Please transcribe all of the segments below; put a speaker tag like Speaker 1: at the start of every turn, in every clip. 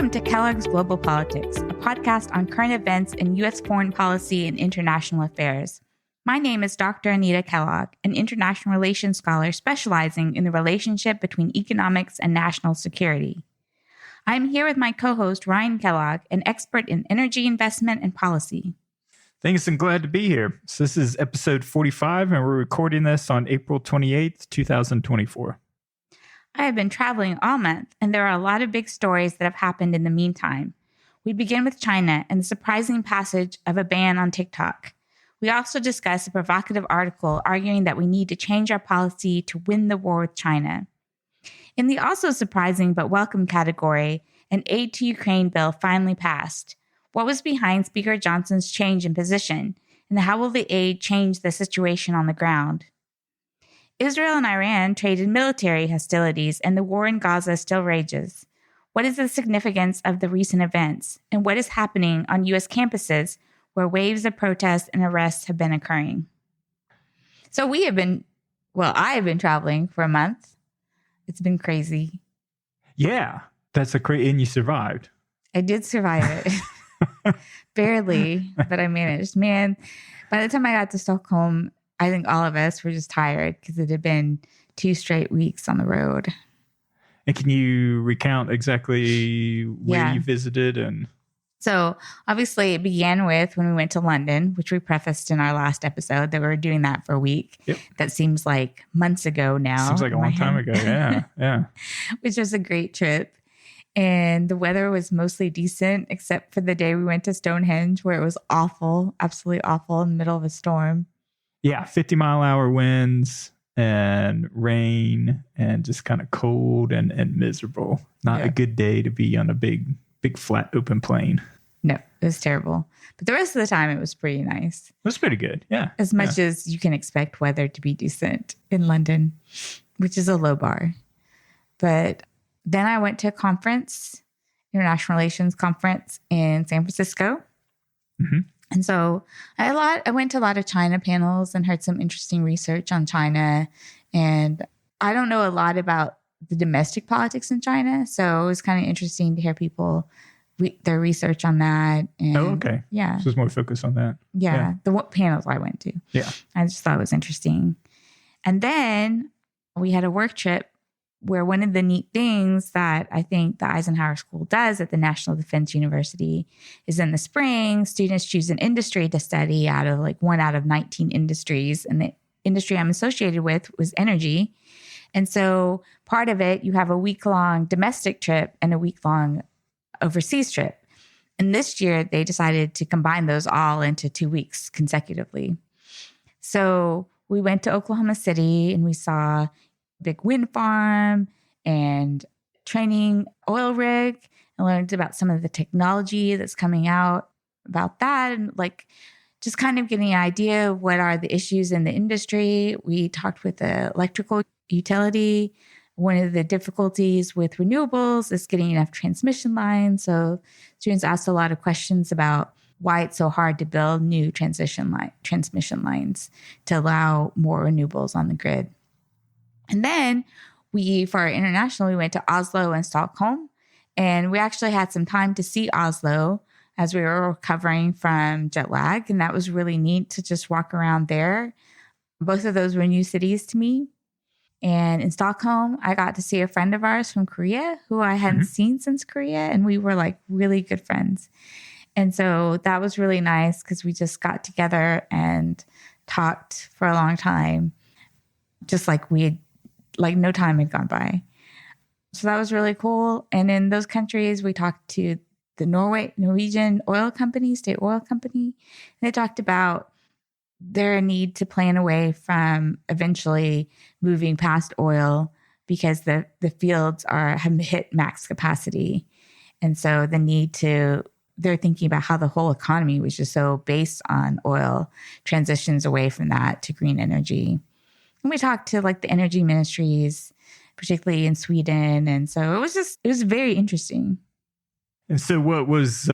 Speaker 1: Welcome to Kellogg's Global Politics, a podcast on current events in U.S. foreign policy and international affairs. My name is Dr. Anita Kellogg, an international relations scholar specializing in the relationship between economics and national security. I am here with my co-host, Ryan Kellogg, an expert in energy investment and policy.
Speaker 2: Thanks, and glad to be here. So this is episode 45, and we're recording this on April 28th, 2024.
Speaker 1: I have been traveling all month, and there are a lot of big stories that have happened in the meantime. We begin with China and the surprising passage of a ban on TikTok. We also discuss a provocative article arguing that we need to change our policy to win the war with China. In the also surprising but welcome category, an aid to Ukraine bill finally passed. What was behind Speaker Johnson's change in position, and how will the aid change the situation on the ground? Israel and Iran traded military hostilities, and the war in Gaza still rages. What is the significance of the recent events, and what is happening on U.S. campuses where waves of protests and arrests have been occurring? So I have been traveling for a month. It's been crazy.
Speaker 2: Yeah, that's and you survived.
Speaker 1: I did survive it. Barely, but I managed. Man, by the time I got to Stockholm, I think all of us were just tired because it had been 2 straight weeks on the road.
Speaker 2: And can you recount exactly where you visited?
Speaker 1: So obviously it began with when we went to London, which we prefaced in our last episode that we were doing that for a week.
Speaker 2: Yep.
Speaker 1: That seems like months ago now.
Speaker 2: Seems like a long time ago. Yeah.
Speaker 1: Which was a great trip. And the weather was mostly decent, except for the day we went to Stonehenge, where it was awful, absolutely awful in the middle of a storm.
Speaker 2: Yeah, 50-mile-an-hour winds and rain and just kind of cold and miserable. Not a good day to be on a big, flat, open plain.
Speaker 1: No, it was terrible. But the rest of the time, it was pretty nice.
Speaker 2: It was pretty good, yeah.
Speaker 1: As much as you can expect weather to be decent in London, which is a low bar. But then I went to a conference, international relations conference in San Francisco.
Speaker 2: Mm-hmm.
Speaker 1: And so I went to a lot of China panels and heard some interesting research on China. And I don't know a lot about the domestic politics in China. So it was kind of interesting to hear people, their research on that. And,
Speaker 2: okay.
Speaker 1: Yeah.
Speaker 2: So it's more focused on that.
Speaker 1: Yeah. The panels I went to.
Speaker 2: Yeah.
Speaker 1: I just thought it was interesting. And then we had a work trip where one of the neat things that I think the Eisenhower School does at the National Defense University is in the spring, students choose an industry to study out of 1 out of 19 industries. And the industry I'm associated with was energy. And so part of it, you have a week-long domestic trip and a week-long overseas trip. And this year, they decided to combine those all into 2 weeks consecutively. So we went to Oklahoma City and we saw big wind farm and training oil rig, and learned about some of the technology that's coming out about that, and just kind of getting an idea of what are the issues in the industry. We talked with the electrical utility. One of the difficulties with renewables is getting enough transmission lines. So students asked a lot of questions about why it's so hard to build new transmission lines to allow more renewables on the grid. And then for our international, we went to Oslo and Stockholm, and we actually had some time to see Oslo as we were recovering from jet lag. And that was really neat to just walk around there. Both of those were new cities to me. And in Stockholm, I got to see a friend of ours from Korea who I hadn't seen since Korea. And we were really good friends. And so that was really nice because we just got together and talked for a long time, just no time had gone by. So that was really cool. And in those countries, we talked to the Norwegian oil company, state oil company. And they talked about their need to plan away from eventually moving past oil because the fields have hit max capacity. And so they're thinking about how the whole economy, which is so based on oil, transitions away from that to green energy. And we talked to the energy ministries, particularly in Sweden. And so it was very interesting.
Speaker 2: And so what was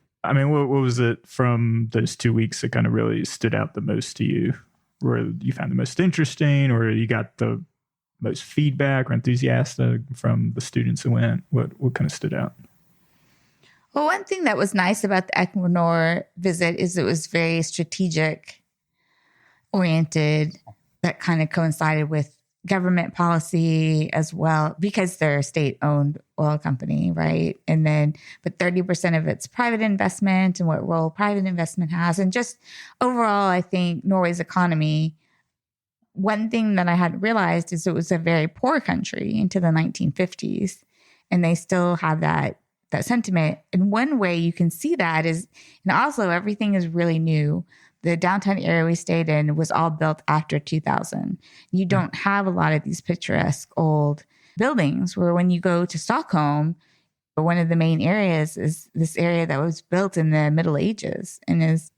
Speaker 2: it from those 2 weeks that kind of really stood out the most to you? Where you found the most interesting, or you got the most feedback or enthusiasm from the students who went? What kind of stood out?
Speaker 1: Well, one thing that was nice about the Equinor visit is it was very strategic oriented. That kind of coincided with government policy as well, because they're a state-owned oil company, right? And then, but 30% of it's private investment and what role private investment has. And just overall, I think Norway's economy, one thing that I hadn't realized is it was a very poor country into the 1950s. And they still have that sentiment. And one way you can see that is in Oslo, everything is really new. The downtown area we stayed in was all built after 2000. You don't have a lot of these picturesque old buildings, where when you go to Stockholm, one of the main areas is this area that was built in the Middle Ages and is,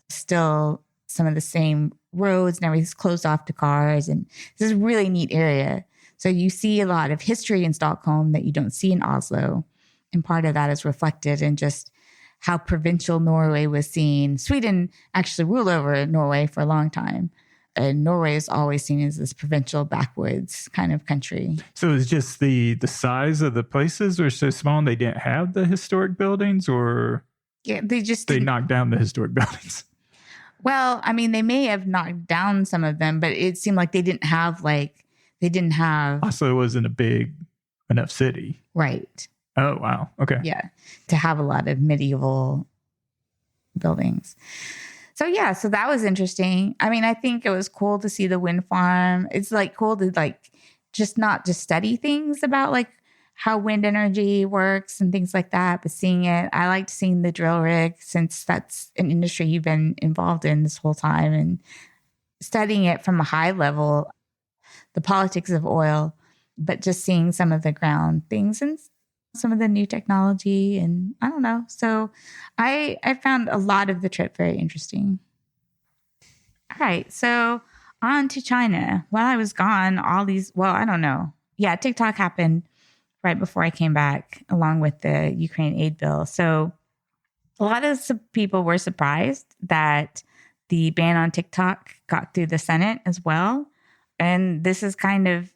Speaker 1: still some of the same roads and everything's closed off to cars. And this is a really neat area. So you see a lot of history in Stockholm that you don't see in Oslo. And part of that is reflected in just how provincial Norway was seen. Sweden actually ruled over Norway for a long time. And Norway is always seen as this provincial backwoods kind of country.
Speaker 2: So it's just the size of the places were so small and they didn't have the historic buildings, or they knocked down the historic buildings?
Speaker 1: Well, I mean, they may have knocked down some of them, but it seemed like they didn't have
Speaker 2: Oslo wasn't a big enough city.
Speaker 1: Right.
Speaker 2: Oh, wow. Okay.
Speaker 1: Yeah. To have a lot of medieval buildings. So that was interesting. I mean, I think it was cool to see the wind farm. It's like cool to not just study things about how wind energy works and things like that, but seeing it. I liked seeing the drill rig, since that's an industry you've been involved in this whole time, and studying it from a high level, the politics of oil, but just seeing some of the ground things and some of the new technology, and I don't know. So I found a lot of the trip very interesting. All right. So on to China. While I was gone, I don't know. Yeah, TikTok happened right before I came back, along with the Ukraine aid bill. So a lot of people were surprised that the ban on TikTok got through the Senate as well. And this is kind of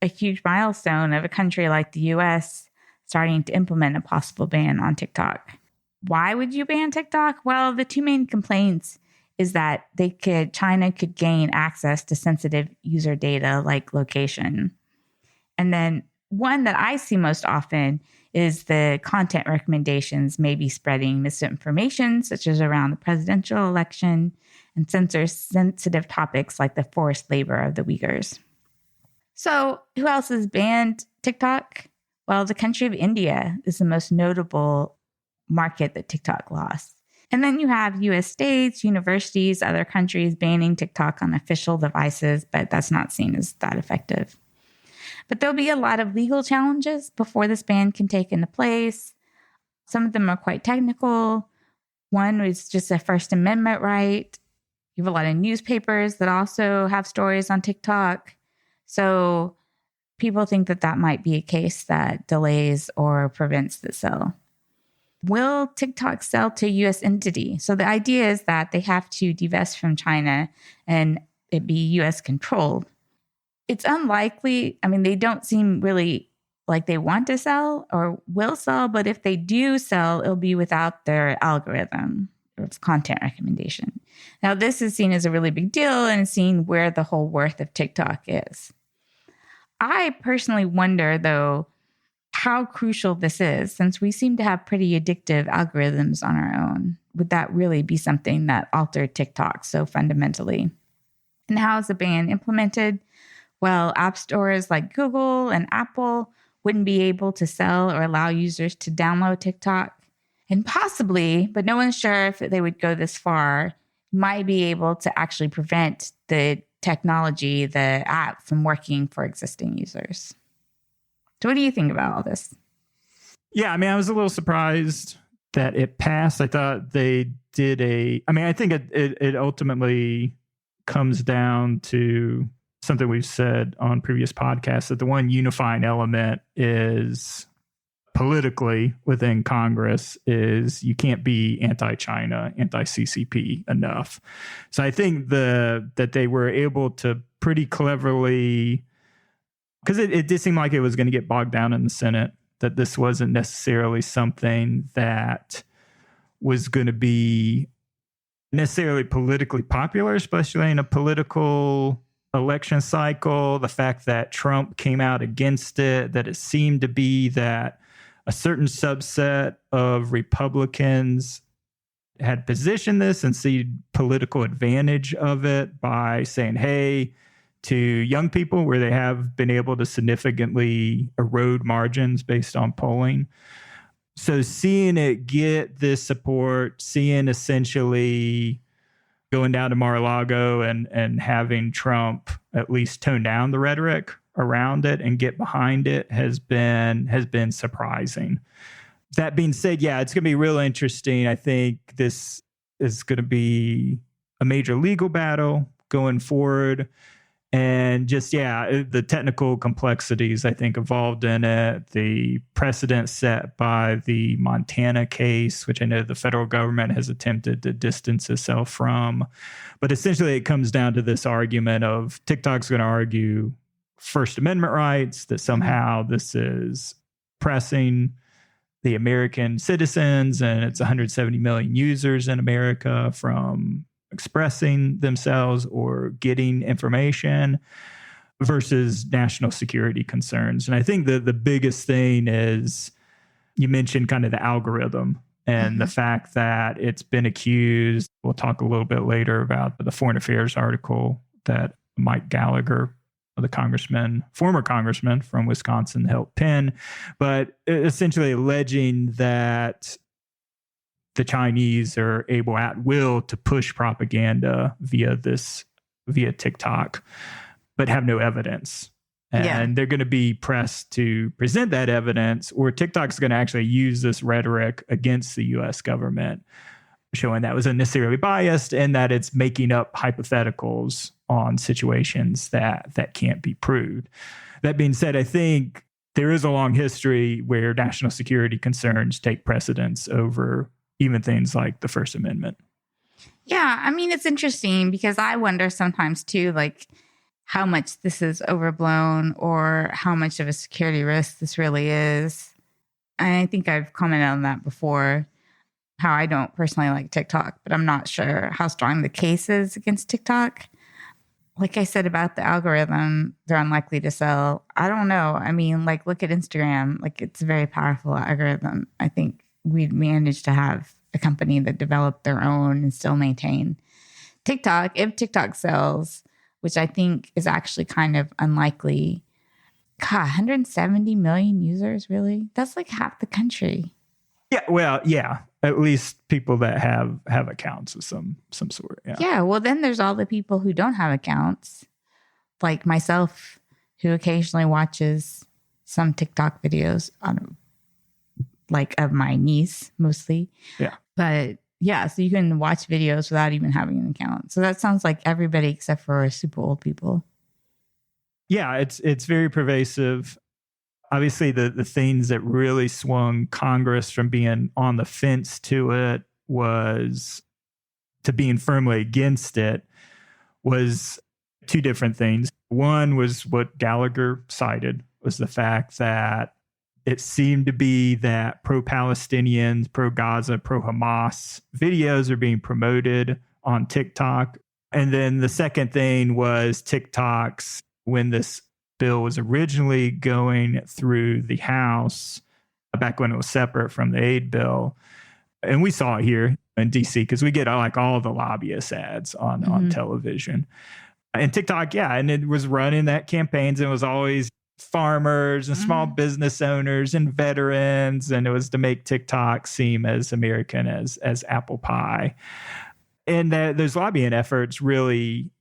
Speaker 1: a huge milestone of a country like the US starting to implement a possible ban on TikTok. Why would you ban TikTok? Well, the two main complaints is that China could gain access to sensitive user data like location. And then one that I see most often is the content recommendations may be spreading misinformation, such as around the presidential election, and censor sensitive topics like the forced labor of the Uyghurs. So who else has banned TikTok? Well, the country of India is the most notable market that TikTok lost. And then you have US states, universities, other countries banning TikTok on official devices, but that's not seen as that effective. But there'll be a lot of legal challenges before this ban can take into place. Some of them are quite technical. One is just a First Amendment right. You have a lot of newspapers that also have stories on TikTok. So people think that might be a case that delays or prevents the sale. Will TikTok sell to a U.S. entity? So the idea is that they have to divest from China and it be U.S. controlled. It's unlikely. I mean, they don't seem really like they want to sell or will sell, but if they do sell, it'll be without their algorithm or its content recommendation. Now, this is seen as a really big deal and seen where the whole worth of TikTok is. I personally wonder, though, how crucial this is, since we seem to have pretty addictive algorithms on our own. Would that really be something that altered TikTok so fundamentally? And how is the ban implemented? Well, app stores like Google and Apple wouldn't be able to sell or allow users to download TikTok. And possibly, but no one's sure if they would go this far, might be able to actually prevent the technology, the app, from working for existing users. So what do you think about all this?
Speaker 2: Yeah, I mean, I was a little surprised that it passed. I thought they did I think it ultimately comes down to something we've said on previous podcasts, that the one unifying element is politically within Congress is you can't be anti-China, anti-CCP enough. So I think that they were able to pretty cleverly, because it did seem like it was going to get bogged down in the Senate that this wasn't necessarily something that was going to be necessarily politically popular, especially in a political election cycle. The fact that Trump came out against it, that it seemed to be that a certain subset of Republicans had positioned this and see political advantage of it by saying, hey, to young people where they have been able to significantly erode margins based on polling. So seeing it get this support, seeing essentially going down to Mar-a-Lago and having Trump at least tone down the rhetoric around it and get behind it has been surprising. That being said, yeah, it's going to be real interesting. I think this is going to be a major legal battle going forward. And just, yeah, the technical complexities, I think, involved in it, the precedent set by the Montana case, which I know the federal government has attempted to distance itself from. But essentially, it comes down to this argument of TikTok's going to argue First Amendment rights, that somehow this is pressing the American citizens and its 170 million users in America from expressing themselves or getting information versus national security concerns. And I think the biggest thing is, you mentioned kind of the algorithm and the fact that it's been accused. We'll talk a little bit later about the Foreign Affairs article that Mike Gallagher, the former congressman from Wisconsin, helped pen, but essentially alleging that the Chinese are able at will to push propaganda via TikTok, but have no evidence. And they're going to be pressed to present that evidence, or TikTok's going to actually use this rhetoric against the U.S. government, showing that was unnecessarily biased and that it's making up hypotheticals on situations that can't be proved. That being said, I think there is a long history where national security concerns take precedence over even things like the First Amendment.
Speaker 1: Yeah, I mean, it's interesting because I wonder sometimes too, like how much this is overblown or how much of a security risk this really is. And I think I've commented on that before, how I don't personally like TikTok, but I'm not sure how strong the case is against TikTok. Like I said about the algorithm, they're unlikely to sell. I don't know. I mean, like, look at Instagram. Like, it's a very powerful algorithm. I think we'd managed to have a company that developed their own and still maintain TikTok. If TikTok sells, which I think is actually kind of unlikely, God, 170 million users, really? That's like half the country.
Speaker 2: Yeah, well, yeah. At least people that have accounts of some sort.
Speaker 1: Yeah, well, then there's all the people who don't have accounts, like myself, who occasionally watches some TikTok videos of my niece, mostly.
Speaker 2: Yeah.
Speaker 1: But yeah, so you can watch videos without even having an account. So that sounds like everybody except for super old people.
Speaker 2: Yeah, it's very pervasive. Obviously, the things that really swung Congress from being on the fence to it was to being firmly against it was two different things. One was what Gallagher cited, was the fact that it seemed to be that pro-Palestinians, pro-Gaza, pro-Hamas videos are being promoted on TikTok. And then the second thing was TikTok's, when this bill was originally going through the House, back when it was separate from the Aide bill. And we saw it here in DC because we get like all the lobbyist ads on television. And TikTok, yeah, and it was running that campaigns, and it was always farmers and small business owners and veterans, and it was to make TikTok seem as American as apple pie. And those lobbying efforts really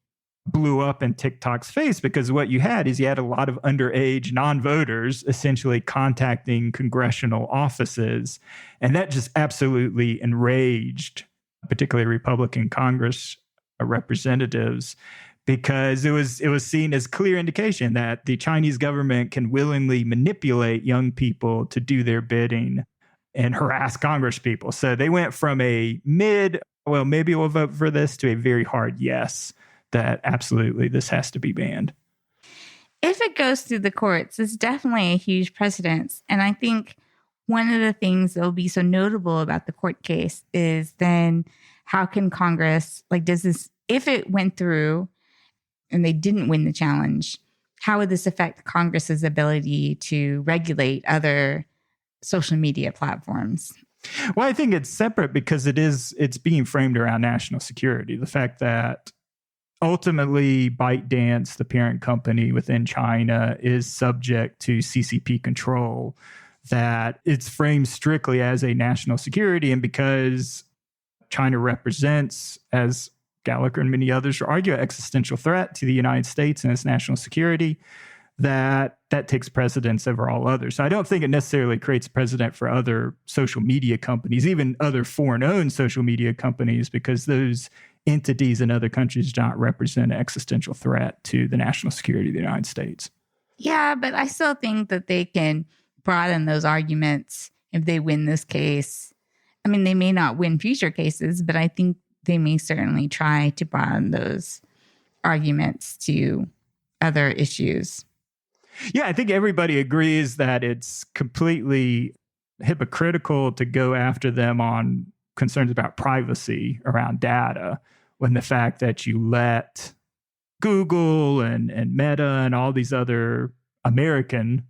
Speaker 2: blew up in TikTok's face, because what you had is you had a lot of underage non-voters essentially contacting congressional offices, and that just absolutely enraged particularly Republican Congress representatives, because it was seen as clear indication that the Chinese government can willingly manipulate young people to do their bidding and harass Congress people. So they went from a well, maybe we'll vote for this, to a very hard yes, that absolutely this has to be banned.
Speaker 1: if it goes through the courts, it's definitely a huge precedence. And I think one of the things that will be so notable about the court case is then how can Congress, like, does this, if it went through and they didn't win the challenge, how would this affect Congress's ability to regulate other social media platforms?
Speaker 2: Well, I think it's separate because it's being framed around national security. The fact that ultimately ByteDance, the parent company within China, is subject to CCP control, that it's framed strictly as a national security. And because China represents, as Gallagher and many others argue, an existential threat to the United States and its national security, that takes precedence over all others. So I don't think it necessarily creates precedent for other social media companies, even other foreign-owned social media companies, because those entities in other countries do not represent an existential threat to the national security of the United States.
Speaker 1: Yeah, but I still think that they can broaden those arguments if they win this case. I mean, they may not win future cases, but I think they may certainly try to broaden those arguments to other issues.
Speaker 2: Yeah, I think everybody agrees that it's completely hypocritical to go after them on concerns about privacy around data, when the fact that you let Google and Meta and all these other American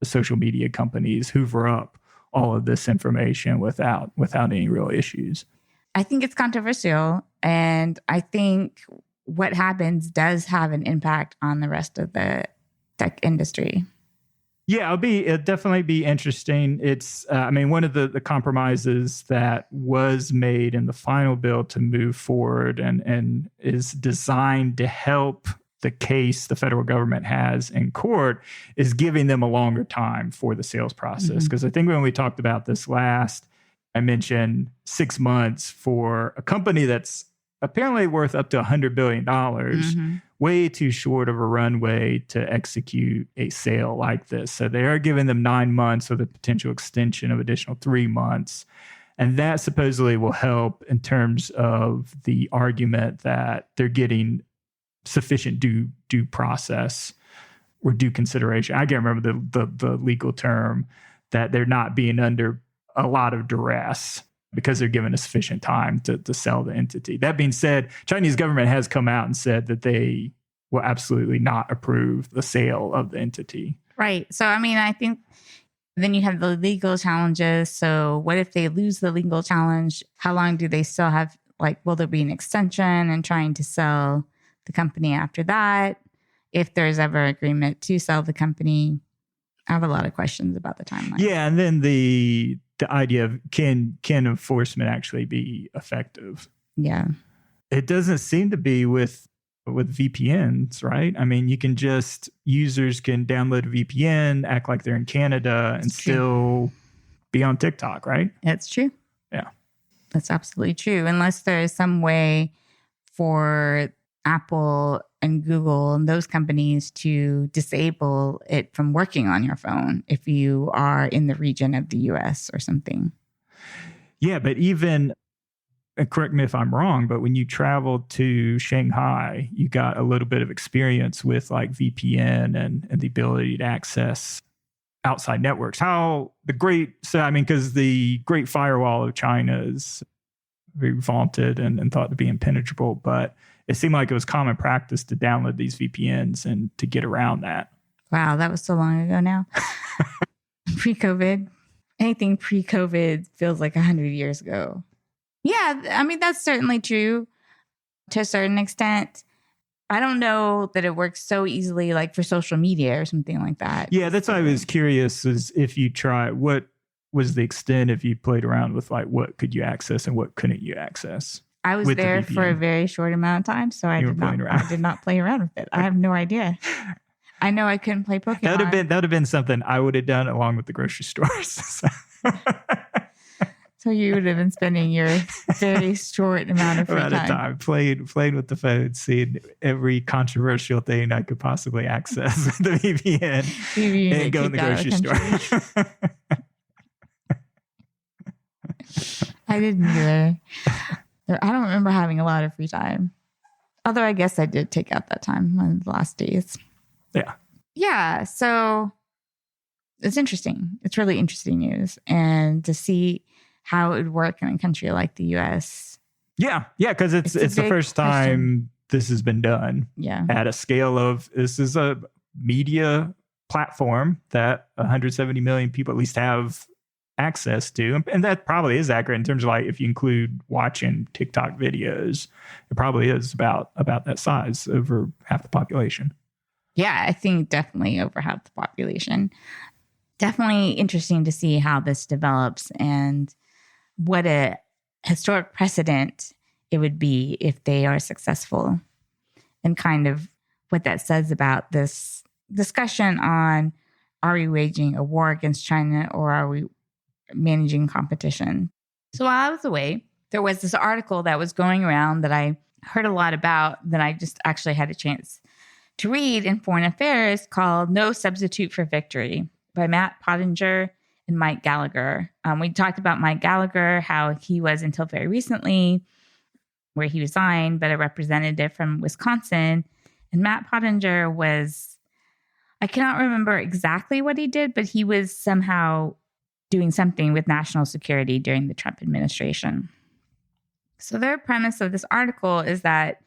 Speaker 2: social media companies hoover up all of this information without any real issues.
Speaker 1: I think it's controversial, and I think what happens does have an impact on the rest of the tech industry.
Speaker 2: Yeah, it'll definitely be interesting. It's, one of the compromises that was made in the final bill to move forward and is designed to help the case the federal government has in court is giving them a longer time for the sales process. Because I think when we talked about this last, I mentioned 6 months for a company that's apparently worth up to $100 billion, way too short of a runway to execute a sale like this. So they are giving them 9 months with a potential extension of additional 3 months. And that supposedly will help in terms of the argument that they're getting sufficient due process or due consideration. I can't remember the legal term, that they're not being under a lot of duress because they're given a sufficient time to sell the entity. That being said, Chinese government has come out and said that they will absolutely not approve the sale of the entity.
Speaker 1: Right. So, I think then you have the legal challenges. So what if they lose the legal challenge? How long do they still have, will there be an extension and trying to sell the company after that? If there's ever agreement to sell the company, I have a lot of questions about the timeline.
Speaker 2: Yeah. And then the idea of can enforcement actually be effective?
Speaker 1: Yeah.
Speaker 2: It doesn't seem to be with VPNs, right? Users can download a VPN, act like they're in Canada, and still be on TikTok, right?
Speaker 1: That's true.
Speaker 2: Yeah.
Speaker 1: That's absolutely true. Unless there is some way for Apple and Google and those companies to disable it from working on your phone if you are in the region of the US or something.
Speaker 2: Yeah, but even, correct me if I'm wrong, but when you traveled to Shanghai, you got a little bit of experience with VPN and the ability to access outside networks. Because the Great Firewall of China is very vaunted and thought to be impenetrable, but it seemed like it was common practice to download these VPNs and to get around that.
Speaker 1: Wow, that was so long ago now. Pre-COVID. Anything pre-COVID feels like 100 years ago. Yeah, that's certainly true to a certain extent. I don't know that it works so easily for social media or something like that.
Speaker 2: Yeah, that's why I was curious, is if you try, what was the extent if you played around with what could you access and what couldn't you access?
Speaker 1: I was there for a very short amount of time, so I did not play around with it. I have no idea. I know I couldn't play Pokemon.
Speaker 2: That would have been something I would have done along with the grocery stores.
Speaker 1: So you would have been spending your very short amount of free time.
Speaker 2: Playing with the phone, seeing every controversial thing I could possibly access with the VPN and go in the grocery store.
Speaker 1: I didn't either. I don't remember having a lot of free time. Although I guess I did take out that time on the last days.
Speaker 2: Yeah.
Speaker 1: Yeah. So it's interesting. It's really interesting news. And to see how it would work in a country like the US.
Speaker 2: Yeah. Yeah. Because it's the first time this has been done.
Speaker 1: Yeah.
Speaker 2: At a scale of, this is a media platform that 170 million people at least have access to. And that probably is accurate in terms of, like, if you include watching TikTok videos, it probably is about that size, over half the population.
Speaker 1: Yeah, I think definitely over half the population. Definitely interesting to see how this develops and what a historic precedent it would be if they are successful, and kind of what that says about this discussion on, are we waging a war against China or are we managing competition? So while I was away, there was this article that was going around that I heard a lot about, that I just actually had a chance to read in Foreign Affairs, called No Substitute for Victory by Matt Pottinger and Mike Gallagher. We talked about Mike Gallagher, how he was, until very recently, where he resigned, but a representative from Wisconsin. And Matt Pottinger was, I cannot remember exactly what he did, but he was somehow doing something with national security during the Trump administration. So their premise of this article is that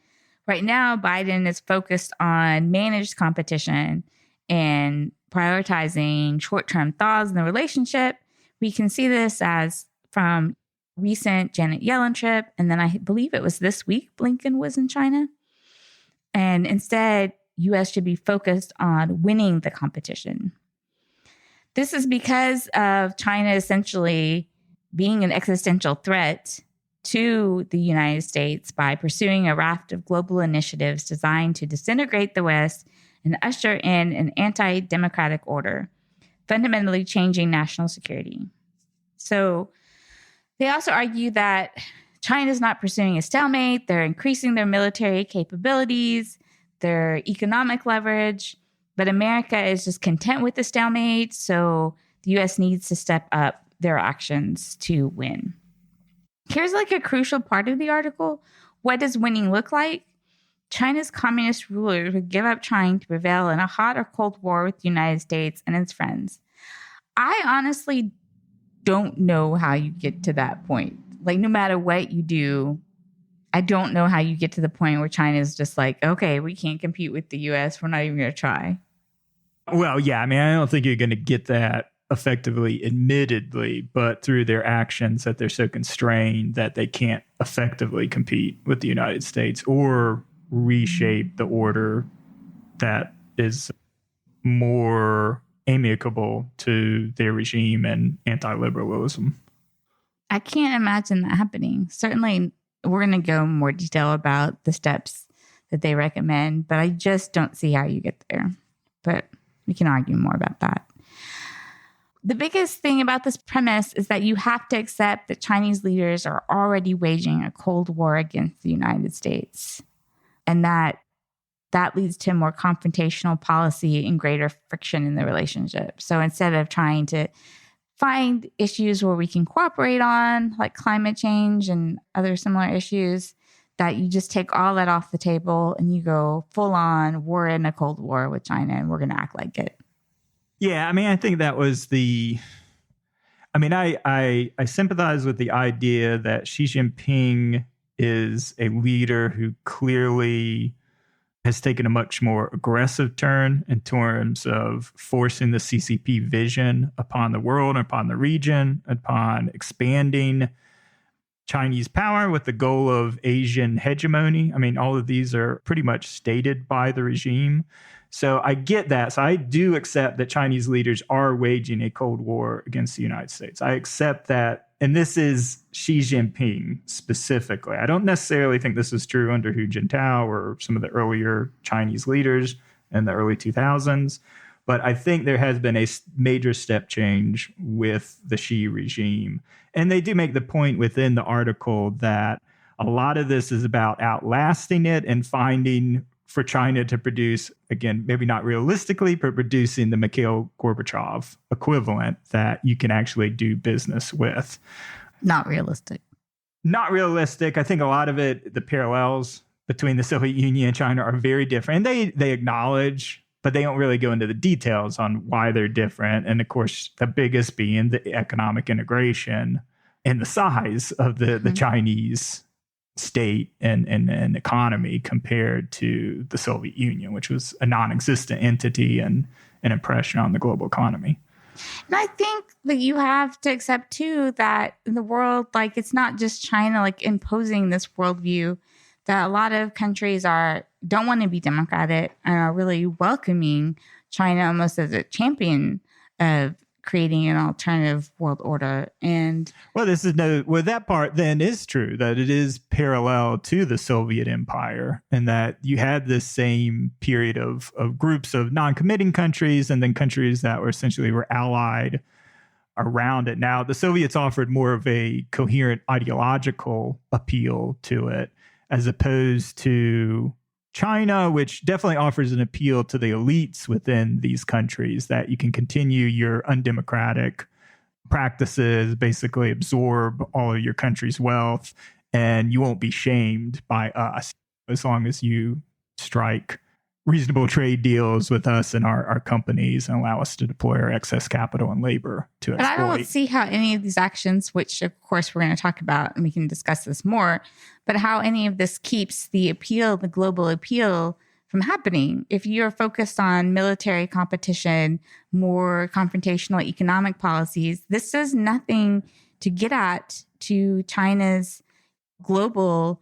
Speaker 1: right now Biden is focused on managed competition and prioritizing short-term thaws in the relationship. We can see this as from recent Janet Yellen trip, and then I believe it was this week Blinken was in China. And instead, U.S. should be focused on winning the competition. This is because of China essentially being an existential threat to the United States by pursuing a raft of global initiatives designed to disintegrate the West and usher in an anti-democratic order, fundamentally changing national security. So they also argue that China is not pursuing a stalemate. They're increasing their military capabilities, their economic leverage, but America is just content with the stalemate. So the U.S. needs to step up their actions to win. Here's like a crucial part of the article. What does winning look like? China's communist rulers would give up trying to prevail in a hot or cold war with the United States and its friends. I honestly don't know how you get to that point. Like, no matter what you do, I don't know how you get to the point where China is just like, okay, we can't compete with the U.S. We're not even going to try.
Speaker 2: Well, yeah, I mean, I don't think you're going to get that effectively, admittedly, but through their actions, that they're so constrained that they can't effectively compete with the United States or reshape the order that is more amicable to their regime and anti-liberalism.
Speaker 1: I can't imagine that happening. Certainly, we're going to go in more detail about the steps that they recommend, but I just don't see how you get there. But we can argue more about that. The biggest thing about this premise is that you have to accept that Chinese leaders are already waging a Cold War against the United States, and that leads to more confrontational policy and greater friction in the relationship. So instead of trying to find issues where we can cooperate on, like climate change and other similar issues, that you just take all that off the table and you go full on, we're in a Cold War with China and we're going to act like it.
Speaker 2: Yeah, I mean, I think that was I sympathize with the idea that Xi Jinping is a leader who clearly has taken a much more aggressive turn in terms of forcing the CCP vision upon the world, upon the region, upon expanding Chinese power with the goal of Asian hegemony. I mean, all of these are pretty much stated by the regime. So I get that. So I do accept that Chinese leaders are waging a Cold War against the United States. I accept that. And this is Xi Jinping specifically. I don't necessarily think this is true under Hu Jintao or some of the earlier Chinese leaders in the early 2000s. But I think there has been a major step change with the Xi regime. And they do make the point within the article that a lot of this is about outlasting it and finding for China to produce, again, maybe not realistically, but producing the Mikhail Gorbachev equivalent that you can actually do business with.
Speaker 1: Not realistic.
Speaker 2: Not realistic. I think a lot of it, the parallels between the Soviet Union and China are very different. And they acknowledge but they don't really go into the details on why they're different. And of course, the biggest being the economic integration and the size of the Chinese state and economy compared to the Soviet Union, which was a non-existent entity and an impression on the global economy.
Speaker 1: And I think that you have to accept too that in the world, like it's not just China like imposing this worldview, that a lot of countries don't want to be democratic and are really welcoming China almost as a champion of creating an alternative world order. And
Speaker 2: that part then is true, that it is parallel to the Soviet Empire, and that you had this same period of groups of non-committing countries and then countries that were allied around it. Now, the Soviets offered more of a coherent ideological appeal to it, as opposed to China, which definitely offers an appeal to the elites within these countries, that you can continue your undemocratic practices, basically absorb all of your country's wealth, and you won't be shamed by us as long as you strike reasonable trade deals with us and our companies and allow us to deploy our excess capital and labor to exploit.
Speaker 1: But I don't see how any of these actions, which of course we're going to talk about and we can discuss this more, but how any of this keeps the global appeal from happening. If you're focused on military competition, more confrontational economic policies, this does nothing to get at to China's global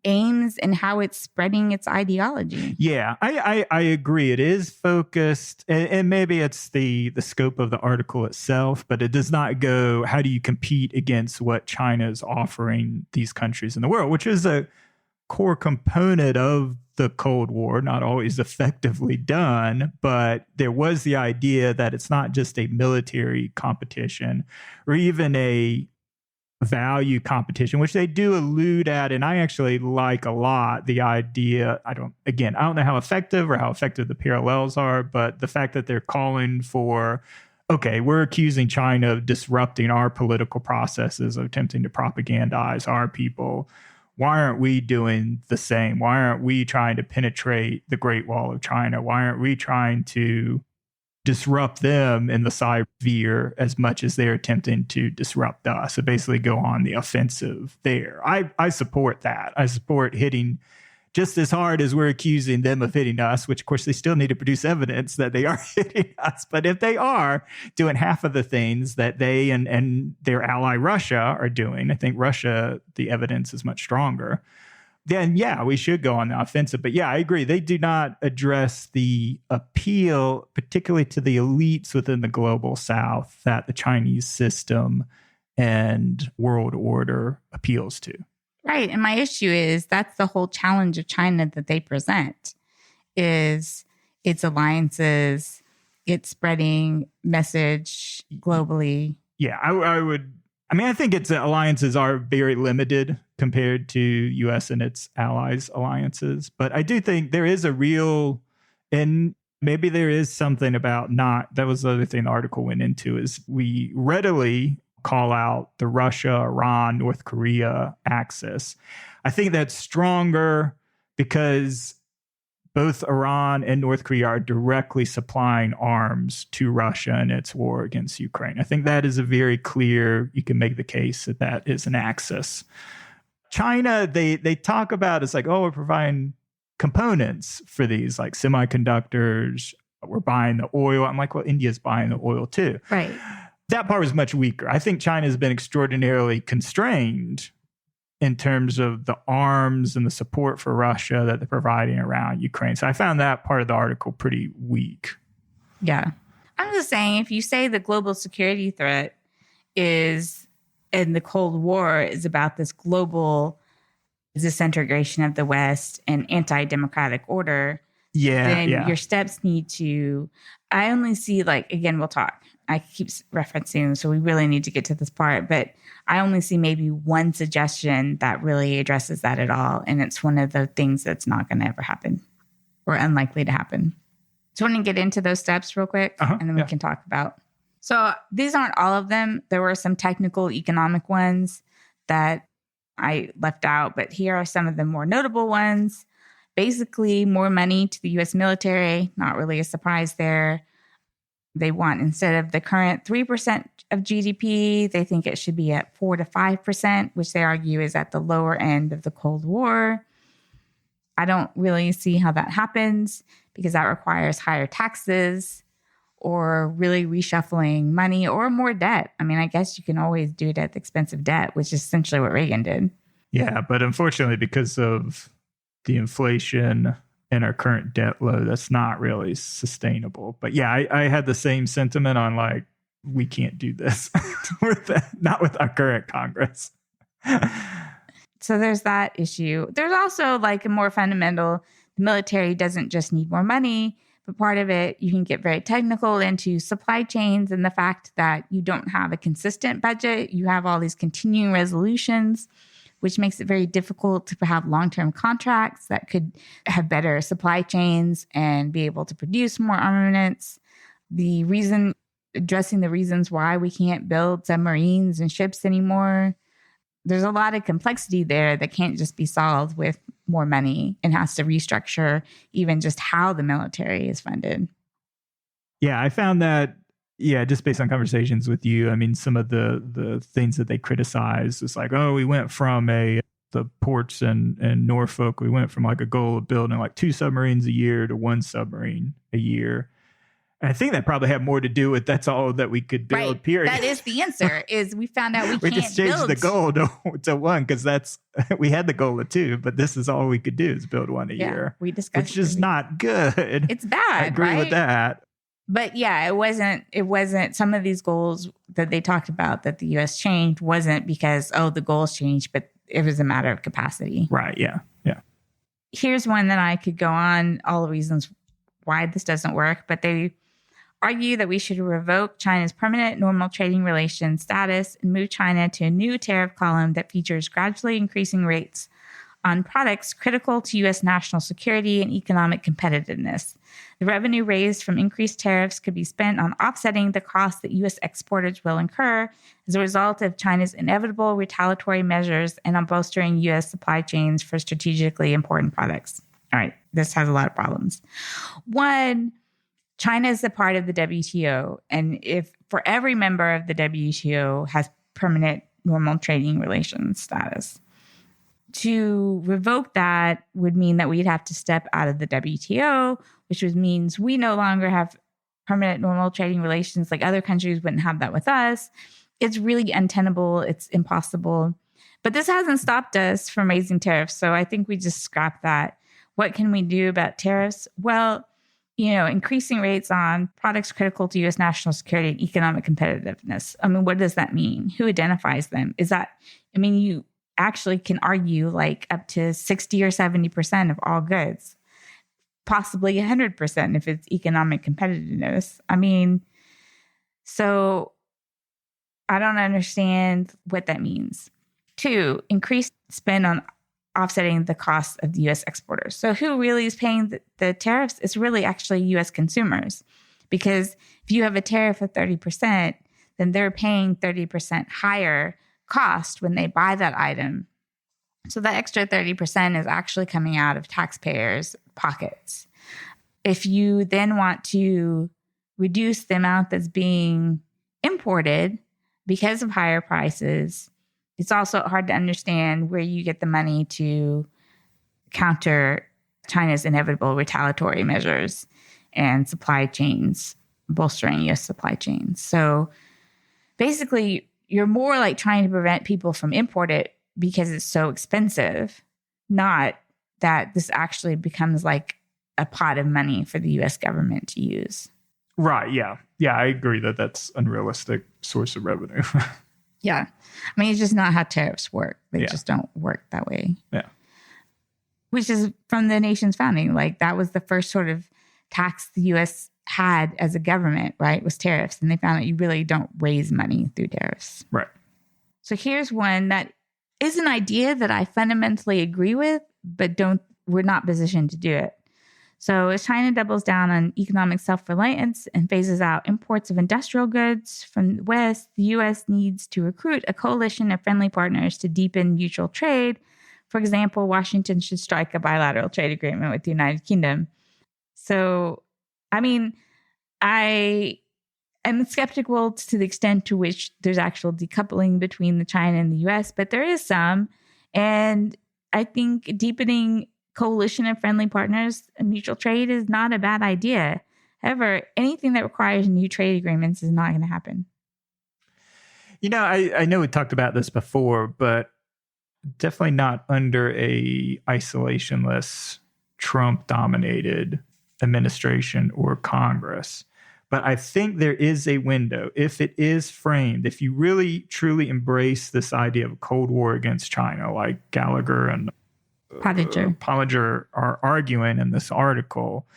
Speaker 1: aims and how it's spreading its ideology.
Speaker 2: Yeah, I agree. It is focused, and maybe it's the scope of the article itself, but it does not go, how do you compete against what China is offering these countries in the world, which is a core component of the Cold War, not always effectively done, but there was the idea that it's not just a military competition or even a value competition, which they do allude at, and I actually like a lot the idea. I don't know how effective the parallels are, but the fact that they're calling for, okay, we're accusing China of disrupting our political processes, of attempting to propagandize our people. Why aren't we doing the same? Why aren't we trying to penetrate the Great Wall of China? Why aren't we trying to disrupt them in the cyber sphere as much as they're attempting to disrupt us? So basically go on the offensive there. I support that. I support hitting just as hard as we're accusing them of hitting us, which of course they still need to produce evidence that they are hitting us. But if they are doing half of the things that they and their ally Russia are doing, I think Russia, the evidence is much stronger, then yeah, we should go on the offensive. But yeah, I agree. They do not address the appeal, particularly to the elites within the global South, that the Chinese system and world order appeals to.
Speaker 1: Right. And my issue is that's the whole challenge of China that they present, is its alliances, its spreading message globally.
Speaker 2: Yeah, I think its alliances are very limited compared to U.S. and its allies' alliances. But I do think there is and maybe there is something about that was the other thing the article went into, is we readily call out the Russia, Iran, North Korea axis. I think that's stronger because both Iran and North Korea are directly supplying arms to Russia in its war against Ukraine. I think that is a very clear, you can make the case that is an axis. China, they talk about, it's like, oh, we're providing components for these, like semiconductors, we're buying the oil. I'm like, well, India's buying the oil too.
Speaker 1: Right.
Speaker 2: That part was much weaker. I think China has been extraordinarily constrained in terms of the arms and the support for Russia that they're providing around Ukraine. So I found that part of the article pretty weak.
Speaker 1: Yeah. I'm just saying, if you say the global security threat is, and the Cold War is about this global disintegration of the West and anti-democratic order, then your steps need to, I only see, like, again, we'll talk. I keep referencing, so we really need to get to this part, but I only see maybe one suggestion that really addresses that at all. And it's one of the things that's not going to ever happen or unlikely to happen. So I want to get into those steps real quick, and then we can talk about. So these aren't all of them. There were some technical economic ones that I left out, but here are some of the more notable ones. basically more money to the U.S. military. Not really a surprise there. They want, instead of the current 3% of GDP, they think it should be at 4 to 5%, which they argue is at the lower end of the Cold War. I don't really see how that happens because that requires higher taxes or really reshuffling money or more debt. I mean, I guess you can always do it at the expense of debt, which is essentially what Reagan did.
Speaker 2: Yeah, but unfortunately, because of the inflation and our current debt load, that's not really sustainable. But yeah, I had the same sentiment on like, we can't do this with that, not with our current Congress.
Speaker 1: So there's that issue. There's also like a more fundamental, the military doesn't just need more money, but part of it, you can get very technical into supply chains and the fact that you don't have a consistent budget. You have all these continuing resolutions, which makes it very difficult to have long-term contracts that could have better supply chains and be able to produce more armaments. Addressing the reasons why we can't build submarines and ships anymore. There's a lot of complexity there that can't just be solved with more money and has to restructure even just how the military is funded.
Speaker 2: Yeah, I found that, just based on conversations with you, I mean, some of the things that they criticize is like, oh, we went from the ports in Norfolk, we went from like a goal of building like 2 submarines a year to 1 submarine a year. And I think that probably had more to do with that's all that we could build,
Speaker 1: right.
Speaker 2: period.
Speaker 1: That is the answer, is we found out we can't
Speaker 2: just changed the goal to 1 because we had the goal of 2, but this is all we could do is build 1 a year.
Speaker 1: We discussed
Speaker 2: which is not good.
Speaker 1: It's bad.
Speaker 2: I agree with that.
Speaker 1: But yeah, it wasn't some of these goals that they talked about that the US changed wasn't because, the goals changed, but it was a matter of capacity.
Speaker 2: Right. Yeah. Yeah.
Speaker 1: Here's one that I could go on all the reasons why this doesn't work, but they argue that we should revoke China's permanent normal trading relations status and move China to a new tariff column that features gradually increasing rates on products critical to U.S. national security and economic competitiveness. The revenue raised from increased tariffs could be spent on offsetting the costs that U.S. exporters will incur as a result of China's inevitable retaliatory measures and on bolstering U.S. supply chains for strategically important products. All right, this has a lot of problems. One, China is a part of the WTO, and if for every member of the WTO has permanent normal trading relations status. To revoke that would mean that we'd have to step out of the WTO, which means we no longer have permanent normal trading relations. Like other countries wouldn't have that with us. It's really untenable. It's impossible. But this hasn't stopped us from raising tariffs. So I think we just scrap that. What can we do about tariffs? Well, increasing rates on products critical to U.S. national security and economic competitiveness. I mean, what does that mean? Who identifies them? You actually can argue like up to 60 or 70% of all goods, possibly 100% if it's economic competitiveness. So I don't understand what that means. 2, increased spend on offsetting the costs of the U.S. exporters. So who really is paying the tariffs? It's really actually U.S. consumers. Because if you have a tariff of 30%, then they're paying 30% higher cost when they buy that item. So that extra 30% is actually coming out of taxpayers' pockets. If you then want to reduce the amount that's being imported because of higher prices, it's also hard to understand where you get the money to counter China's inevitable retaliatory measures and supply chains, bolstering U.S. supply chains. So basically, you're more like trying to prevent people from import it because it's so expensive, not that this actually becomes like a pot of money for the U.S. government to use.
Speaker 2: Right. Yeah. Yeah. I agree that that's unrealistic source of revenue.
Speaker 1: Yeah. It's just not how tariffs work. They just don't work that way.
Speaker 2: Yeah.
Speaker 1: Which is from the nation's founding. Like that was the first sort of tax the U.S. had as a government, right, was tariffs. And they found that you really don't raise money through tariffs.
Speaker 2: Right.
Speaker 1: So here's one that is an idea that I fundamentally agree with, but we're not positioned to do it. So as China doubles down on economic self-reliance and phases out imports of industrial goods from the West, the U.S. needs to recruit a coalition of friendly partners to deepen mutual trade for example, Washington should strike a bilateral trade agreement with the United Kingdom. So, I mean, I am skeptical to the extent to which there's actual decoupling between the China and the US, but there is some. And I think deepening coalition of friendly partners and mutual trade is not a bad idea. However, anything that requires new trade agreements is not going to happen.
Speaker 2: I know we talked about this before, but definitely not under a isolationless Trump-dominated administration or Congress. But I think there is a window, if it is framed, if you really truly embrace this idea of a Cold War against China, like Gallagher and Pottinger are arguing in this article,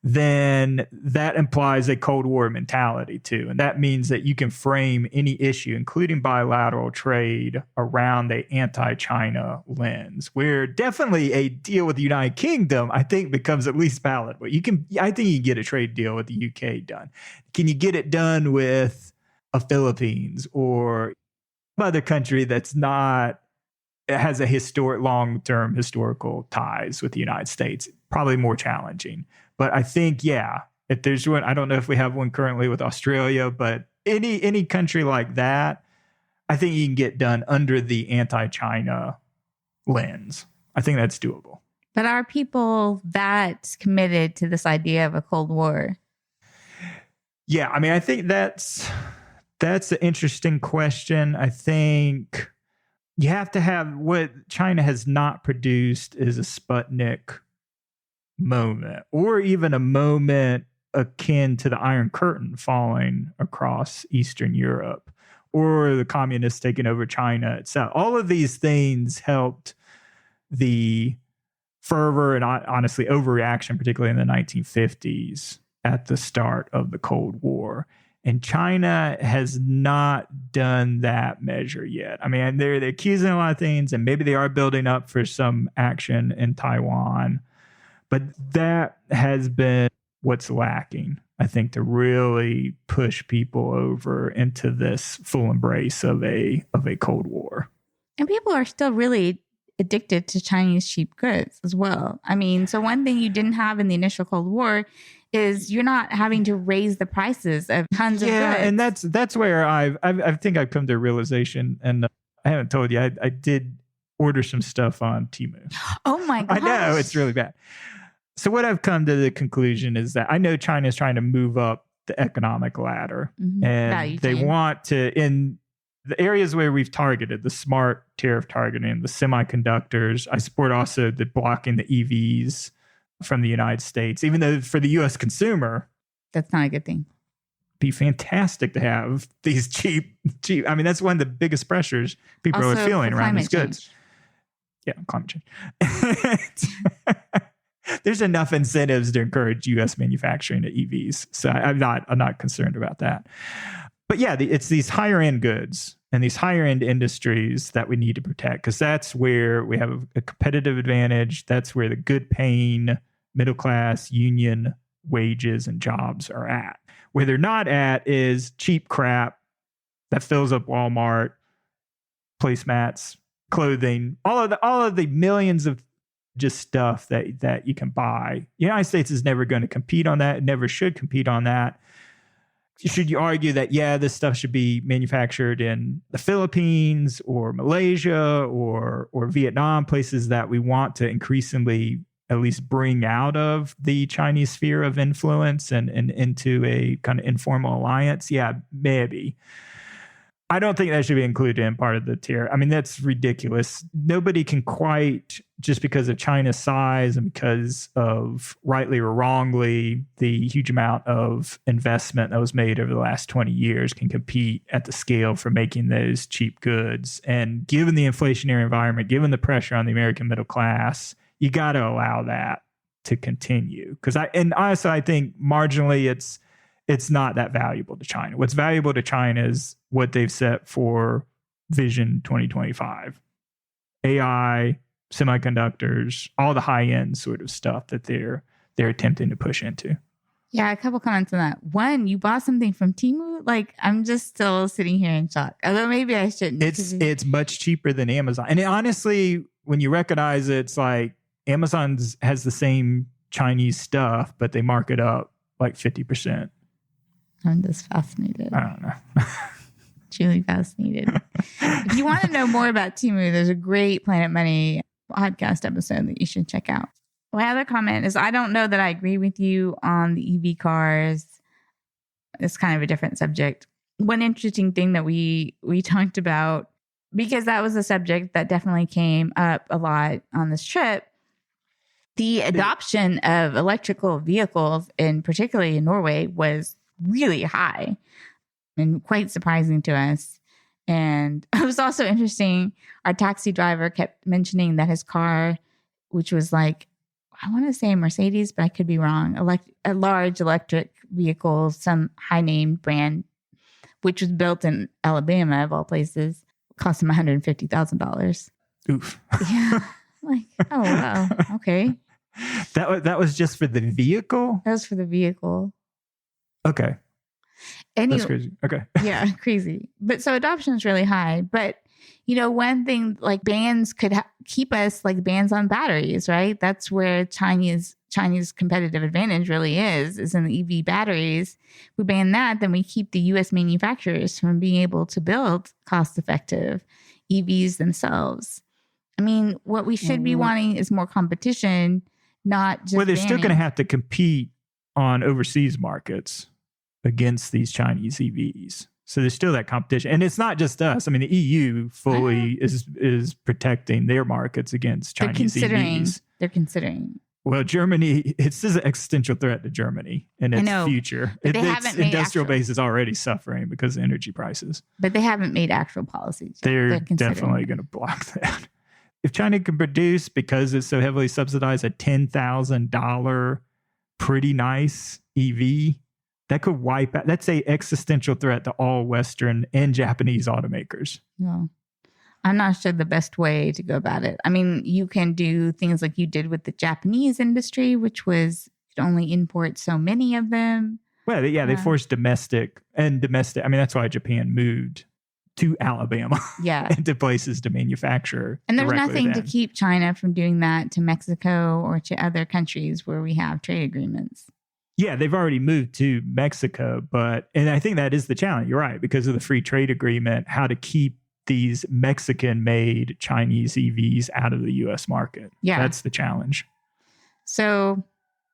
Speaker 2: then that implies a Cold War mentality too. And that means that you can frame any issue, including bilateral trade, around the anti-China lens, where definitely a deal with the United Kingdom, I think, becomes at least palatable. I think you can get a trade deal with the UK done. Can you get it done with a Philippines or other country that's not, it has a long-term historical ties with the United States? Probably more challenging. But I think, if there's one, I don't know if we have one currently with Australia, but any country like that, I think you can get done under the anti-China lens. I think that's doable.
Speaker 1: But are people that committed to this idea of a Cold War?
Speaker 2: Yeah, I mean, I think that's an interesting question. I think you have to have, what China has not produced is a Sputnik moment, or even a moment akin to the Iron Curtain falling across Eastern Europe, or the communists taking over China itself. All of these things helped the fervor and honestly overreaction, particularly in the 1950s at the start of the Cold War. And China has not done that measure yet. I mean, they're accusing a lot of things, and maybe they are building up for some action in Taiwan. But that has been what's lacking, I think, to really push people over into this full embrace of a Cold War.
Speaker 1: And people are still really addicted to Chinese cheap goods as well. I mean, so one thing you didn't have in the initial Cold War is you're not having to raise the prices of tons of goods.
Speaker 2: Yeah, and that's where I think I've come to a realization, and I haven't told you, I did order some stuff on Temu.
Speaker 1: Oh my gosh.
Speaker 2: I know, it's really bad. So what I've come to the conclusion is that I know China is trying to move up the economic ladder, and they want to, in the areas where we've targeted, the smart tariff targeting, the semiconductors. I support also the blocking the EVs from the United States, even though for the U.S. consumer,
Speaker 1: that's not a good thing.
Speaker 2: Be fantastic to have these cheap. I mean, that's one of the biggest pressures people
Speaker 1: also
Speaker 2: are feeling around these goods. Yeah, climate change. There's enough incentives to encourage U.S. manufacturing of EVs, so I'm not concerned about that. But yeah, it's these higher end goods and these higher end industries that we need to protect, because that's where we have a competitive advantage. That's where the good paying middle class union wages and jobs are at. Where they're not at is cheap crap that fills up Walmart, placemats, clothing, all of the millions of just stuff that you can buy. The United States is never going to compete on that. It never should compete on that. Should you argue that, this stuff should be manufactured in the Philippines or Malaysia or Vietnam, places that we want to increasingly at least bring out of the Chinese sphere of influence and into a kind of informal alliance? Yeah, maybe. I don't think that should be included in part of the tier. I mean, that's ridiculous. Nobody can quite, just because of China's size and because of, rightly or wrongly, the huge amount of investment that was made over the last 20 years, can compete at the scale for making those cheap goods. And given the inflationary environment, given the pressure on the American middle class, you got to allow that to continue. And honestly, I think marginally it's not that valuable to China. What's valuable to China is what they've set for Vision 2025. AI, semiconductors, all the high-end sort of stuff that they're attempting to push into.
Speaker 1: Yeah, a couple comments on that. One, you bought something from Temu? Like, I'm just still sitting here in shock. Although maybe I shouldn't.
Speaker 2: It's much cheaper than Amazon. And honestly, when you recognize it, it's like Amazon has the same Chinese stuff, but they mark it up like 50%.
Speaker 1: I'm just fascinated.
Speaker 2: I don't know.
Speaker 1: Truly fascinated. If you want to know more about Temu, there's a great Planet Money podcast episode that you should check out. My other comment is I don't know that I agree with you on the EV cars. It's kind of a different subject. One interesting thing that we talked about, because that was a subject that definitely came up a lot on this trip, the adoption of electrical vehicles, and particularly in Norway, was really high and quite surprising to us. And it was also interesting. Our taxi driver kept mentioning that his car, which was like, I want to say Mercedes, but I could be wrong, a large electric vehicle, some high-named brand, which was built in Alabama, of all places, cost him $150,000.
Speaker 2: Oof.
Speaker 1: Yeah. Like, oh, wow. Okay.
Speaker 2: That was just for the vehicle?
Speaker 1: That was for the vehicle.
Speaker 2: Okay.
Speaker 1: Anyway,
Speaker 2: that's crazy. Okay.
Speaker 1: Yeah, crazy. But so adoption is really high. But, one thing like bans could keep us like bans on batteries, right? That's where Chinese competitive advantage really is in the EV batteries. We ban that, then we keep the U.S. manufacturers from being able to build cost-effective EVs themselves. I mean, what we should be wanting is more competition, not just
Speaker 2: Well, they're
Speaker 1: banning.
Speaker 2: still going to have to compete on overseas markets against these Chinese EVs. So there's still that competition. And it's not just us. I mean, the EU fully is protecting their markets against Chinese EVs.
Speaker 1: They're considering.
Speaker 2: Well, Germany, it's an existential threat to Germany and its future. Its industrial base is already suffering because of energy prices.
Speaker 1: But they haven't made actual policies.
Speaker 2: They're definitely going to block that. If China can produce, because it's so heavily subsidized, a $10,000 pretty nice EV, that could wipe out, that's a existential threat to all Western and Japanese automakers.
Speaker 1: No, I'm not sure the best way to go about it. I mean, you can do things like you did with the Japanese industry, which was you could only import so many of them.
Speaker 2: Well, yeah, they forced domestic. I mean, that's why Japan moved to Alabama into places to manufacture.
Speaker 1: And there's nothing to keep China from doing that to Mexico or to other countries where we have trade agreements.
Speaker 2: Yeah, they've already moved to Mexico, and I think that is the challenge. You're right, because of the free trade agreement, how to keep these Mexican-made Chinese EVs out of the U.S. market. Yeah. That's the challenge.
Speaker 1: So,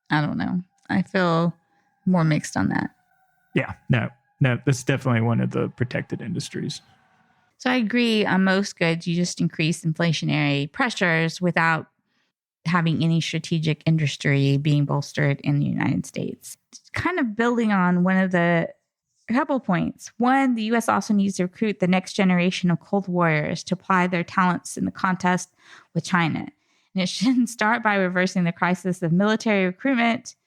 Speaker 1: I don't know. I feel more mixed on that.
Speaker 2: Yeah, no, that's definitely one of the protected industries.
Speaker 1: So I agree on most goods, you just increase inflationary pressures without having any strategic industry being bolstered in the United States. Kind of building on a couple points. One, the U.S. also needs to recruit the next generation of Cold Warriors to apply their talents in the contest with China. And it shouldn't start by reversing the crisis of military recruitment,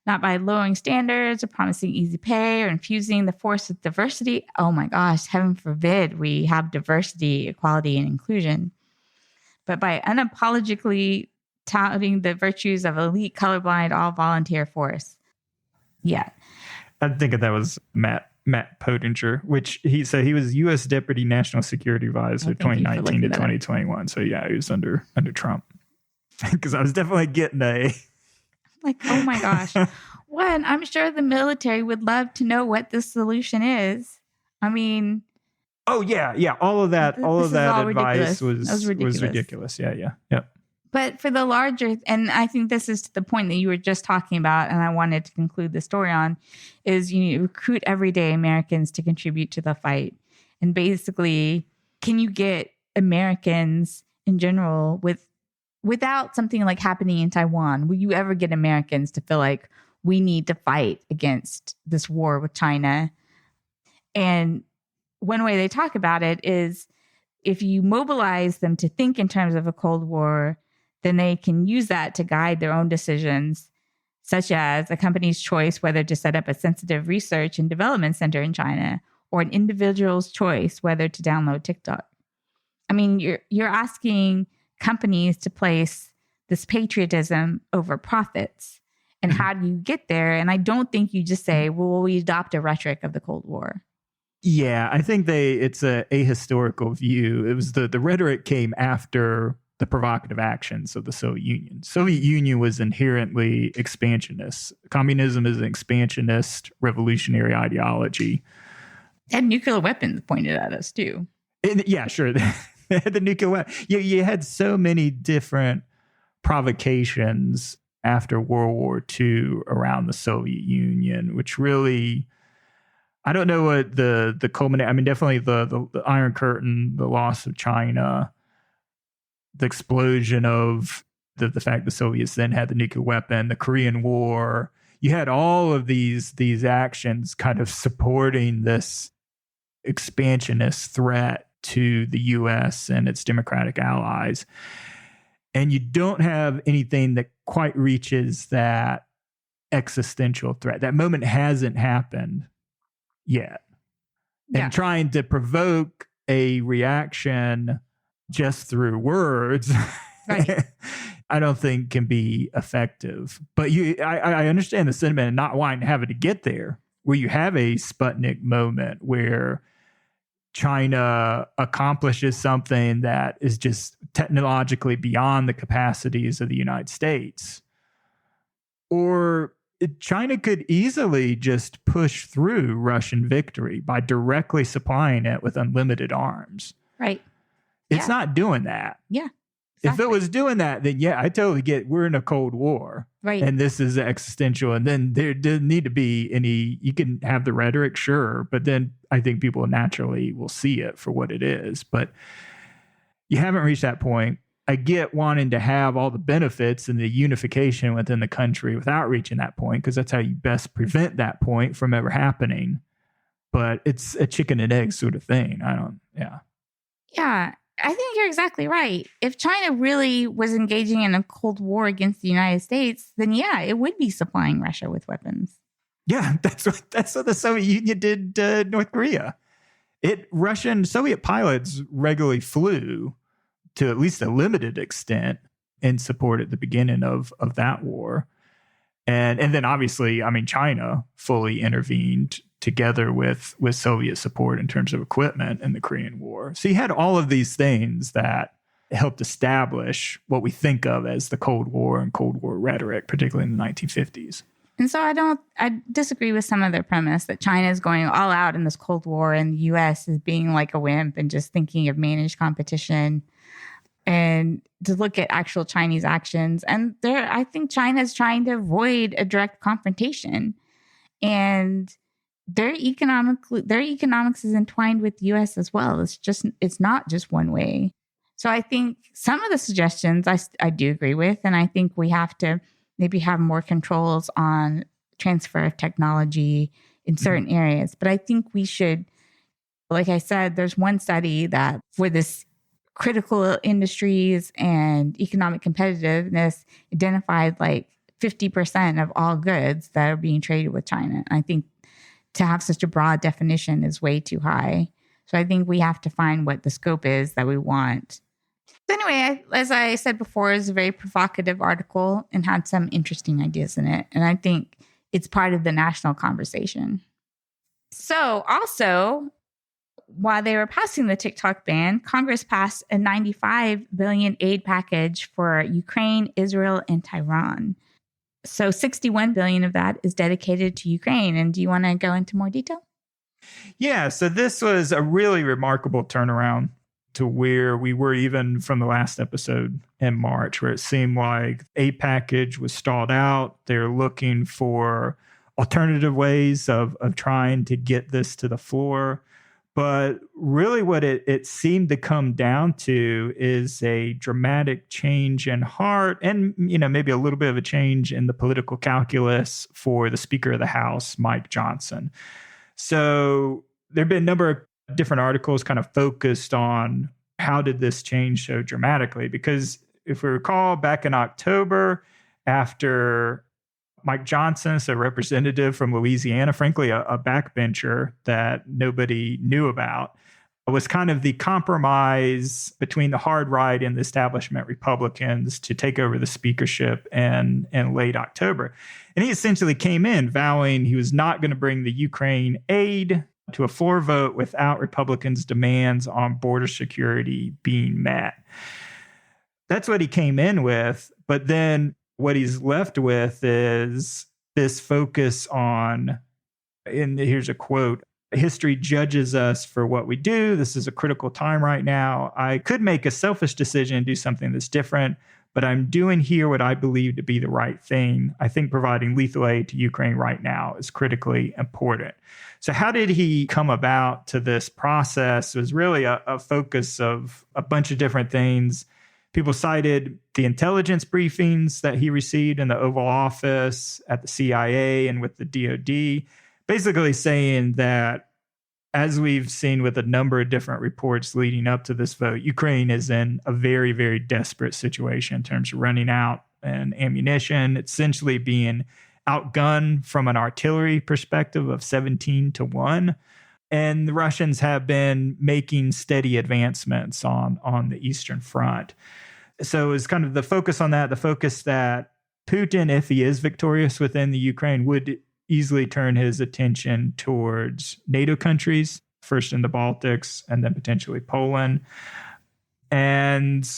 Speaker 1: not by lowering standards or promising easy pay or infusing the force with diversity. Oh my gosh, heaven forbid we have diversity, equality, and inclusion. But by unapologetically touting the virtues of elite colorblind all-volunteer force. Yeah.
Speaker 2: I think that was Matt Pottinger, which he said he was U.S. Deputy National Security Advisor 2019 to 2021. So yeah, he was under Trump. Because I was definitely getting
Speaker 1: like, oh my gosh. One, I'm sure the military would love to know what the solution is. I mean...
Speaker 2: Oh, yeah. All of that advice was ridiculous. Yeah. Yep.
Speaker 1: But for the larger, and I think this is to the point that you were just talking about, and I wanted to conclude the story on, is you need to recruit everyday Americans to contribute to the fight. And basically, can you get Americans in general without something like happening in Taiwan? Will you ever get Americans to feel like we need to fight against this war with China? And one way they talk about it is if you mobilize them to think in terms of a Cold War, then they can use that to guide their own decisions, such as a company's choice whether to set up a sensitive research and development center in China, or an individual's choice whether to download TikTok. I mean, you're asking companies to place this patriotism over profits. And how do you get there? And I don't think you just say, well, we adopt a rhetoric of the Cold War.
Speaker 2: Yeah, I think it's a ahistorical view. It was the rhetoric came after the provocative actions of the Soviet Union. Soviet Union was inherently expansionist. Communism is an expansionist revolutionary ideology.
Speaker 1: They had nuclear weapons pointed at us too.
Speaker 2: Yeah, sure. The nuclear weapon. You had so many different provocations after World War II around the Soviet Union, which really, I don't know what the culminate. I mean, definitely the Iron Curtain, the loss of China, the explosion of the fact the Soviets then had the nuclear weapon, the Korean War. You had all of these actions kind of supporting this expansionist threat to the U.S. and its democratic allies. And you don't have anything that quite reaches that existential threat. That moment hasn't happened yet.
Speaker 1: Yeah.
Speaker 2: And trying to provoke a reaction just through words,
Speaker 1: Right.
Speaker 2: I don't think can be effective. But I understand the sentiment and not wanting to have it to get there, where you have a Sputnik moment where China accomplishes something that is just technologically beyond the capacities of the United States. Or China could easily just push through Russian victory by directly supplying it with unlimited arms.
Speaker 1: Right.
Speaker 2: It's not doing that.
Speaker 1: Yeah.
Speaker 2: Exactly. If it was doing that, then yeah, I totally get we're in a Cold War.
Speaker 1: Right.
Speaker 2: And this is existential. And then there doesn't need to be any, you can have the rhetoric, sure, but then I think people naturally will see it for what it is. But you haven't reached that point. I get wanting to have all the benefits and the unification within the country without reaching that point, because that's how you best prevent that point from ever happening. But it's a chicken and egg sort of thing.
Speaker 1: Yeah. I think you're exactly right. If China really was engaging in a Cold War against the United States, then yeah, it would be supplying Russia with weapons.
Speaker 2: Yeah, that's what the Soviet Union did North Korea. Russian Soviet pilots regularly flew to at least a limited extent in support at the beginning of that war. And then obviously, I mean, China fully intervened together with Soviet support in terms of equipment in the Korean War. So you had all of these things that helped establish what we think of as the Cold War and Cold War rhetoric, particularly in the 1950s.
Speaker 1: And so I disagree with some of their premise that China is going all out in this Cold War and the U.S. is being like a wimp and just thinking of managed competition, and to look at actual Chinese actions. And I think China is trying to avoid a direct confrontation, and their economics is entwined with the U.S. as well. It's not just one way. So I think some of the suggestions I do agree with, and I think we have to maybe have more controls on transfer of technology in certain areas. But I think we should, like I said, there's one study that for this critical industries and economic competitiveness identified like 50% of all goods that are being traded with China. I think to have such a broad definition is way too high. So I think we have to find what the scope is that we want. So anyway, as I said before, it's a very provocative article and had some interesting ideas in it. And I think it's part of the national conversation. So also, while they were passing the TikTok ban, Congress passed a $95 billion aid package for Ukraine, Israel, and Taiwan. So $61 billion of that is dedicated to Ukraine. And do you want to go into more detail?
Speaker 2: Yeah, so this was a really remarkable turnaround to where we were even from the last episode in March, where it seemed like a package was stalled out. They're looking for alternative ways of trying to get this to the floor. But really what it seemed to come down to is a dramatic change in heart and, maybe a little bit of a change in the political calculus for the Speaker of the House, Mike Johnson. So there have been a number of different articles kind of focused on how did this change so dramatically? Because if we recall back in October, after Mike Johnson, a representative from Louisiana, frankly, a backbencher that nobody knew about, was kind of the compromise between the hard right and the establishment Republicans to take over the speakership in late October. And he essentially came in vowing he was not going to bring the Ukraine aid to a floor vote without Republicans' demands on border security being met. that's what he came in with. But then what he's left with is this focus on, and here's a quote, history judges us for what we do. This is a critical time right now. I could make a selfish decision and do something that's different, but I'm doing here what I believe to be the right thing. I think providing lethal aid to Ukraine right now is critically important. So how did he come about to this process? It was really a focus of a bunch of different things. People cited the intelligence briefings that he received in the Oval Office, at the CIA, and with the DoD, basically saying that, as we've seen with a number of different reports leading up to this vote, Ukraine is in a very, very desperate situation in terms of running out and ammunition, essentially being outgunned from an artillery perspective of 17-1. And the Russians have been making steady advancements on the Eastern Front. So it's kind of the focus on that, the focus that Putin, if he is victorious within the Ukraine, would easily turn his attention towards NATO countries, first in the Baltics and then potentially Poland. And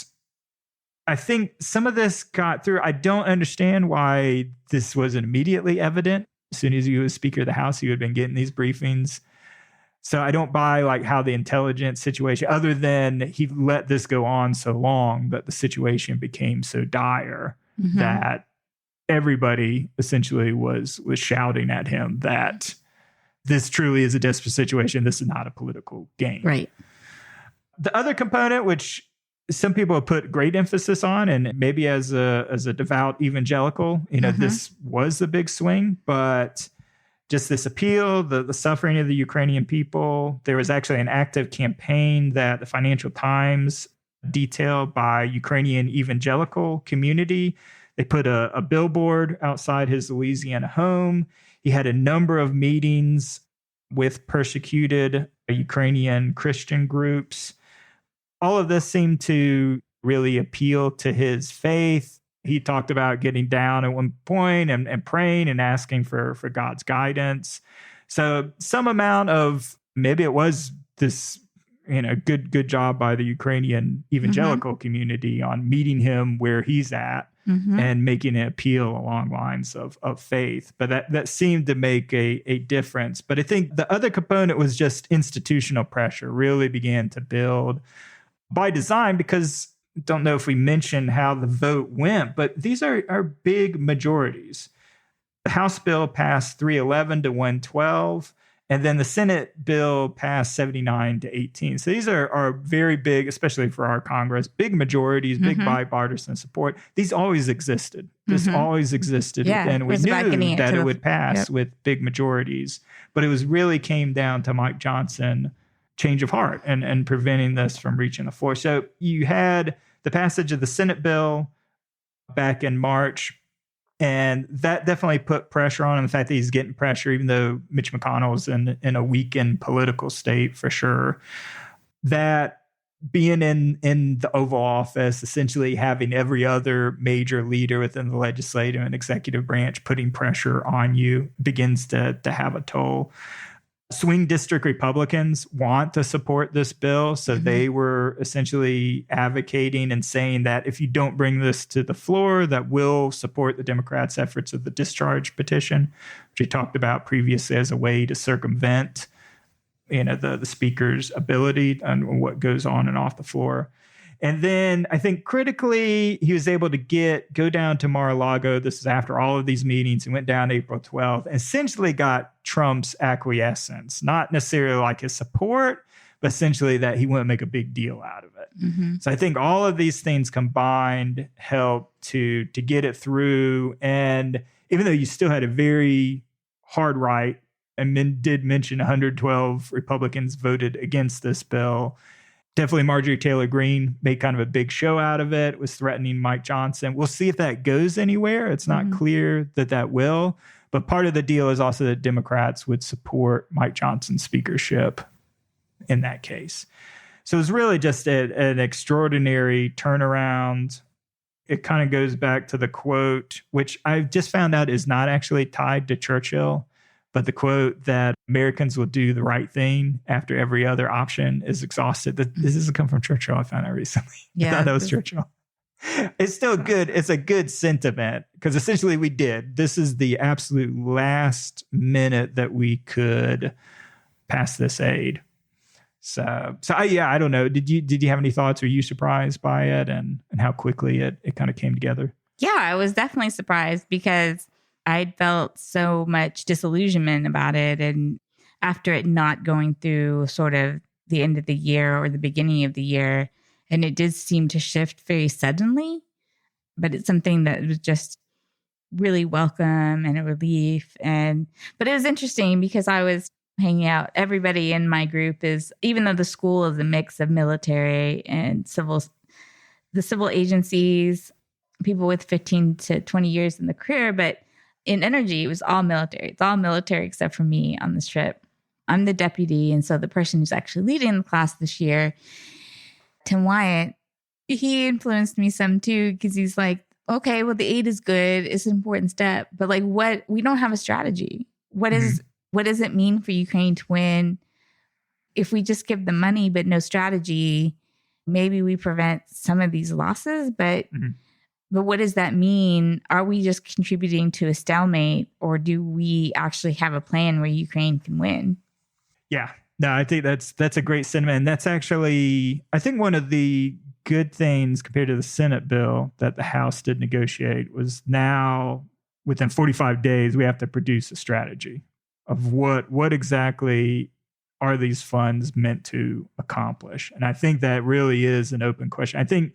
Speaker 2: I think some of this got through. I don't understand why this wasn't immediately evident. As soon as he was Speaker of the House, he would have been getting these briefings. So I don't buy like how the intelligence situation, other than he let this go on so long that the situation became so dire that everybody essentially was shouting at him that this truly is a desperate situation. This is not a political game.
Speaker 3: Right.
Speaker 2: The other component, which some people have put great emphasis on, and maybe as a devout evangelical, this was the big swing, but just this appeal, the suffering of the Ukrainian people. There was actually an active campaign that the Financial Times detailed by Ukrainian evangelical community. They put a billboard outside his Louisiana home. He had a number of meetings with persecuted Ukrainian Christian groups. All of this seemed to really appeal to his faith. He talked about getting down at one point and praying and asking for God's guidance. So some amount of, maybe it was this, good job by the Ukrainian evangelical community on meeting him where he's at and making it appeal along lines of faith. But that seemed to make a difference. But I think the other component was just institutional pressure really began to build by design, because don't know if we mentioned how the vote went, but these are big majorities. The House bill passed 311 to 112, and then the Senate bill passed 79 to 18. So these are very big, especially for our Congress, big majorities, big bipartisan support. These always existed. This always existed. And we knew that it would pass with big majorities. But it really came down to Mike Johnson change of heart and preventing this from reaching the floor. So you had the passage of the Senate bill back in March, and that definitely put pressure on him. The fact that he's getting pressure, even though Mitch McConnell's in a weakened political state for sure, that being in the Oval Office, essentially having every other major leader within the legislative and executive branch putting pressure on you begins to have a toll. Swing district Republicans want to support this bill, so they were essentially advocating and saying that if you don't bring this to the floor, that will support the Democrats' efforts of the discharge petition, which we talked about previously as a way to circumvent, the speaker's ability on what goes on and off the floor. And then I think critically, he was able to go down to Mar-a-Lago. This is after all of these meetings. He went down April 12th and essentially got Trump's acquiescence, not necessarily like his support, but essentially that he wouldn't make a big deal out of it. So I think all of these things combined helped to get it through. And even though you still had a very hard right, and did mention 112 Republicans voted against this bill, definitely Marjorie Taylor Greene made kind of a big show out of it, was threatening Mike Johnson. We'll see if that goes anywhere. It's not clear that will. But part of the deal is also that Democrats would support Mike Johnson's speakership in that case. So it's really just an extraordinary turnaround. It kind of goes back to the quote, which I've just found out is not actually tied to Churchill, but the quote that Americans will do the right thing after every other option is exhausted. This doesn't come from Churchill. I found out recently. I thought that was Churchill. It's still good. It's a good sentiment because essentially we did. This is the absolute last minute that we could pass this aid. So I don't know. Did you have any thoughts? Were you surprised by it and how quickly it kind of came together?
Speaker 1: Yeah, I was definitely surprised because I'd felt so much disillusionment about it. And after it not going through sort of the end of the year or the beginning of the year, and it did seem to shift very suddenly, but it's something that was just really welcome and a relief. But it was interesting because I was hanging out. Everybody in my group is, even though the school is a mix of military and the civil agencies, people with 15 to 20 years in the career, but in energy, it was all military. It's all military except for me on this trip. I'm the deputy. And so the person who's actually leading the class this year, Tim Wyatt, he influenced me some too, because he's like, okay, well, the aid is good. It's an important step. But like we don't have a strategy. What does it mean for Ukraine to win? If we just give them money, but no strategy, maybe we prevent some of these losses. But what does that mean? Are we just contributing to a stalemate, or do we actually have a plan where Ukraine can win?
Speaker 2: Yeah, no, I think that's a great sentiment. And that's actually, I think, one of the good things compared to the Senate bill that the House did negotiate was now within 45 days, we have to produce a strategy of what exactly are these funds meant to accomplish. And I think that really is an open question. I think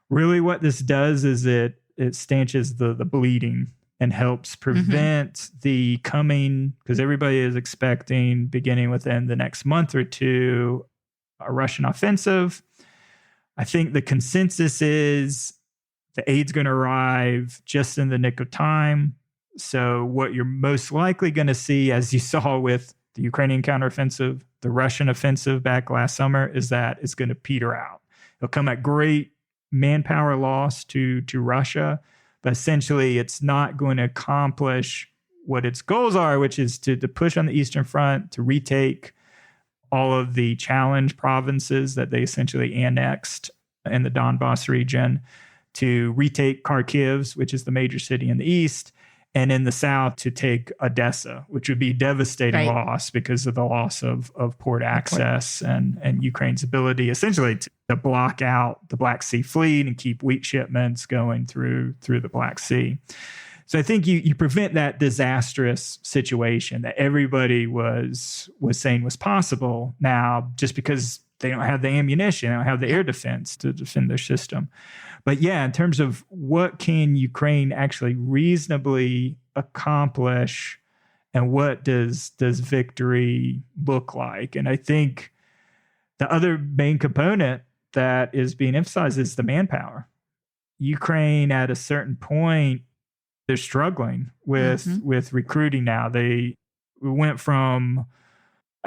Speaker 2: really what this does is it stanches the bleeding and helps prevent the coming, because everybody is expecting, beginning within the next month or two, a Russian offensive. I think the consensus is the aid's going to arrive just in the nick of time. So what you're most likely going to see, as you saw with the Ukrainian counteroffensive, the Russian offensive back last summer, is that it's going to peter out. It'll come at great manpower loss to Russia, but essentially it's not going to accomplish what its goals are, which is to push on the Eastern Front, to retake all of the challenged provinces that they essentially annexed in the Donbass region, to retake Kharkiv, which is the major city in the east, and in the south to take Odessa, which would be devastating loss because of the loss of port access and Ukraine's ability essentially to block out the Black Sea fleet and keep wheat shipments going through the Black Sea. So I think you prevent that disastrous situation that everybody was saying was possible now, just because they don't have the ammunition, they don't have the air defense to defend their system. But yeah, in terms of what can Ukraine actually reasonably accomplish and what does victory look like? And I think the other main component that is being emphasized is the manpower. Ukraine at a certain point, they're struggling with recruiting now. We went from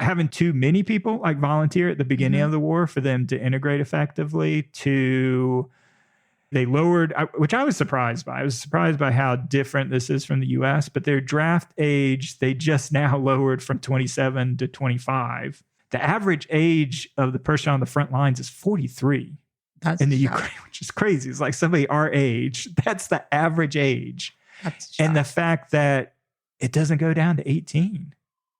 Speaker 2: having too many people like volunteer at the beginning of the war for them to integrate effectively to they lowered, which I was surprised by. I was surprised by how different this is from the U.S., but their draft age, they just now lowered from 27 to 25. The average age of the person on the front lines is 43 in the Ukraine, which is crazy. It's like somebody our age. That's the average age. And the fact that it doesn't go down to 18.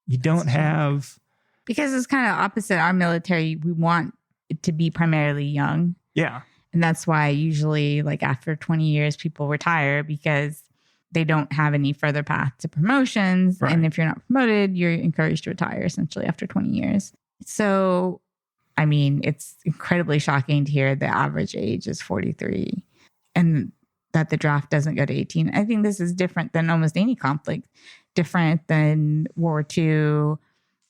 Speaker 2: You don't have...
Speaker 1: Because it's kind of opposite our military. We want it to be primarily young.
Speaker 2: Yeah.
Speaker 1: And that's why usually, like after 20 years, people retire because they don't have any further path to promotions. Right. And if you're not promoted, you're encouraged to retire essentially after 20 years. So, I mean, it's incredibly shocking to hear the average age is 43 and that the draft doesn't go to 18. I think this is different than almost any conflict, different than World War II.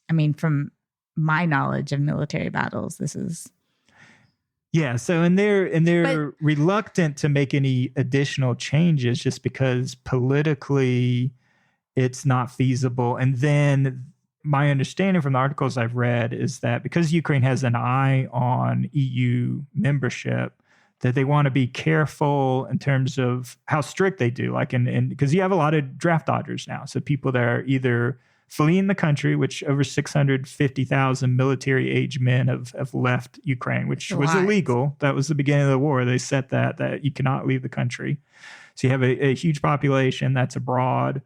Speaker 1: I mean, from my knowledge of military battles, this is...
Speaker 2: Yeah, so and they're reluctant to make any additional changes just because politically it's not feasible. And then my understanding from the articles I've read is that because Ukraine has an eye on EU membership, that they want to be careful in terms of how strict they do. Like, and because you have a lot of draft dodgers now, so people that are either fleeing the country, which over 650,000 military-age men have left Ukraine, which was illegal. That was the beginning of the war. They set that you cannot leave the country. So you have a huge population that's abroad.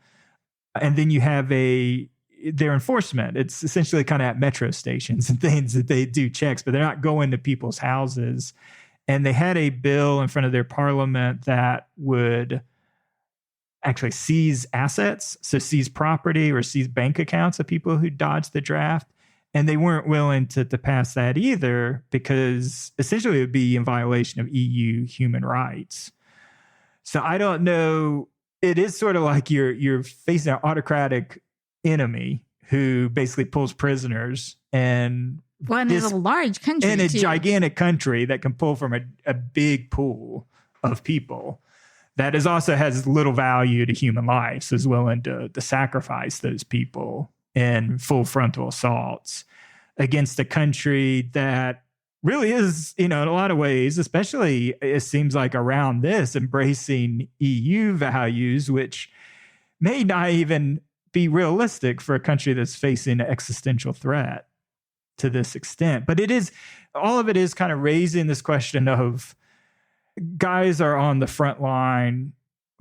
Speaker 2: And then you have their enforcement. It's essentially kind of at metro stations and things that they do checks, but they're not going to people's houses. And they had a bill in front of their parliament that would actually seize assets, so seize property or seize bank accounts of people who dodged the draft. And they weren't willing to pass that either because essentially it would be in violation of EU human rights. So I don't know. It is sort of like you're facing an autocratic enemy who basically pulls prisoners and
Speaker 1: it's a large country
Speaker 2: in a gigantic country that can pull from a big pool of people that also has little value to human life, so is willing to sacrifice those people in full frontal assaults against a country that really is, in a lot of ways, especially it seems like around this, embracing EU values, which may not even be realistic for a country that's facing an existential threat to this extent. But all of it is kind of raising this question of guys are on the front line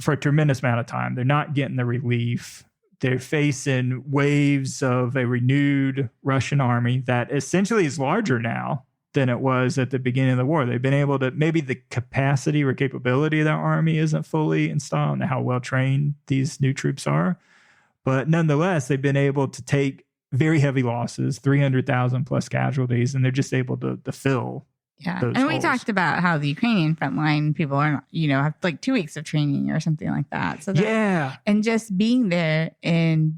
Speaker 2: for a tremendous amount of time. They're not getting the relief. They're facing waves of a renewed Russian army that essentially is larger now than it was at the beginning of the war. They've been able to, maybe the capacity or capability of that army isn't fully installed and how well trained these new troops are. But nonetheless, they've been able to take very heavy losses, 300,000 plus casualties, and they're just able to fill those
Speaker 1: and we
Speaker 2: holes.
Speaker 1: talked about how the Ukrainian frontline people are, have like 2 weeks of training or something like that. So and just being there and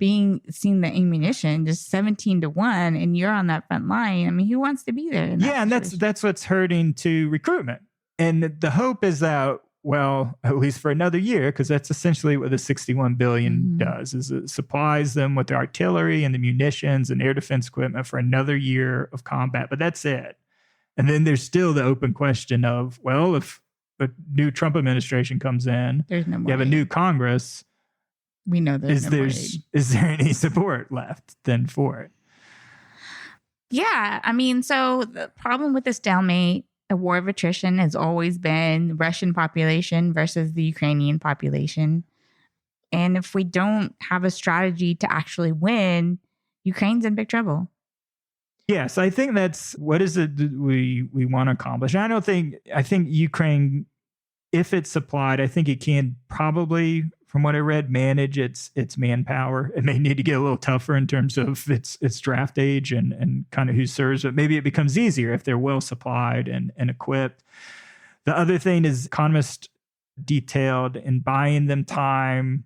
Speaker 1: seeing the ammunition, just 17-1, and you're on that front line. I mean, who wants to be there?
Speaker 2: And that's what's hurting to recruitment. And the hope is that, well, at least for another year, because that's essentially what the $61 billion does, is it supplies them with the artillery and the munitions and air defense equipment for another year of combat. But that's it. And then there's still the open question of, well, if a new Trump administration comes in,
Speaker 1: there's no more
Speaker 2: you have a new Congress.
Speaker 1: We know
Speaker 2: is there any support left then for it?
Speaker 1: Yeah. I mean, so the problem with this stalemate, a war of attrition, has always been Russian population versus the Ukrainian population. And if we don't have a strategy to actually win, Ukraine's in big trouble.
Speaker 2: Yes, I think that's what is it that we want to accomplish. I think Ukraine, if it's supplied, I think it can probably, from what I read, manage its manpower. It may need to get a little tougher in terms of its draft age and kind of who serves, but maybe it becomes easier if they're well supplied and equipped. The other thing is economists detailed in buying them time.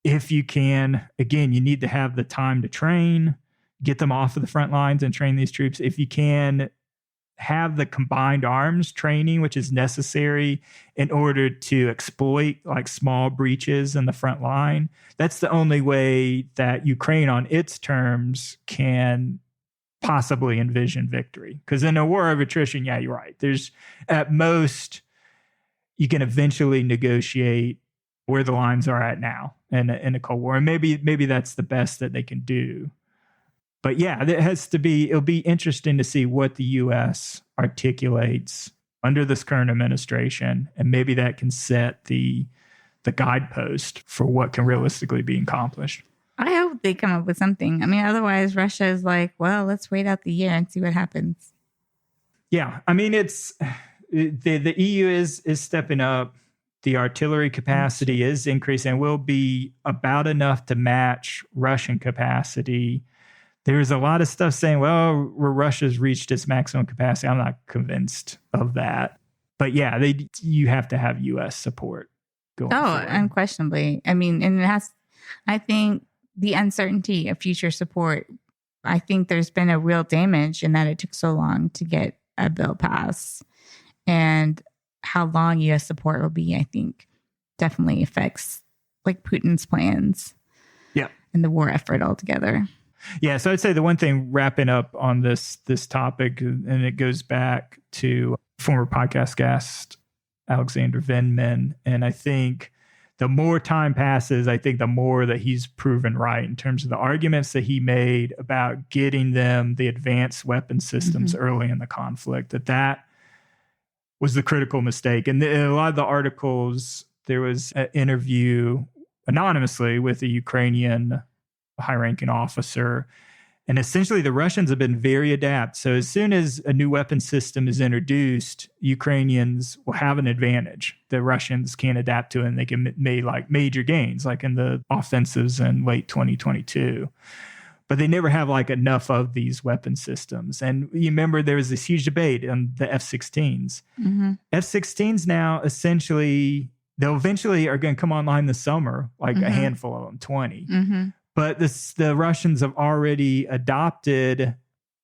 Speaker 2: If you can, again, you need to have the time to train, get them off of the front lines and train these troops. If you can have the combined arms training, which is necessary in order to exploit like small breaches in the front line, that's the only way that Ukraine on its terms can possibly envision victory. Because in a war of attrition, yeah, you're right. There's at most, you can eventually negotiate where the lines are at now in a Cold War. And maybe that's the best that they can do. But yeah, it'll be interesting to see what the U.S. articulates under this current administration. And maybe that can set the guidepost for what can realistically be accomplished.
Speaker 1: I hope they come up with something. I mean, otherwise Russia is like, well, let's wait out the year and see what happens.
Speaker 2: Yeah. I mean, the EU is stepping up. The artillery capacity is increasing and will be about enough to match Russian capacity. There's a lot of stuff saying, well, Russia's reached its maximum capacity. I'm not convinced of that. But yeah, you have to have U.S. support going forward.
Speaker 1: Unquestionably. I mean, and I think the uncertainty of future support, I think there's been a real damage in that it took so long to get a bill passed. And how long U.S. support will be, I think, definitely affects like Putin's plans and the war effort altogether.
Speaker 2: Yeah, so I'd say the one thing wrapping up on this topic, and it goes back to former podcast guest Alexander Vindman, and I think the more time passes, I think the more that he's proven right in terms of the arguments that he made about getting them the advanced weapon systems early in the conflict, that was the critical mistake. And in a lot of the articles, there was an interview anonymously with a Ukrainian high-ranking officer. And essentially, the Russians have been very adept. So as soon as a new weapon system is introduced, Ukrainians will have an advantage. The Russians can't adapt to it, and they can make like major gains, like in the offensives in late 2022. But they never have like enough of these weapon systems. And you remember there was this huge debate on the F-16s. F-16s now essentially, they'll eventually are going to come online this summer, like a handful of them, 20. But the Russians have already adopted,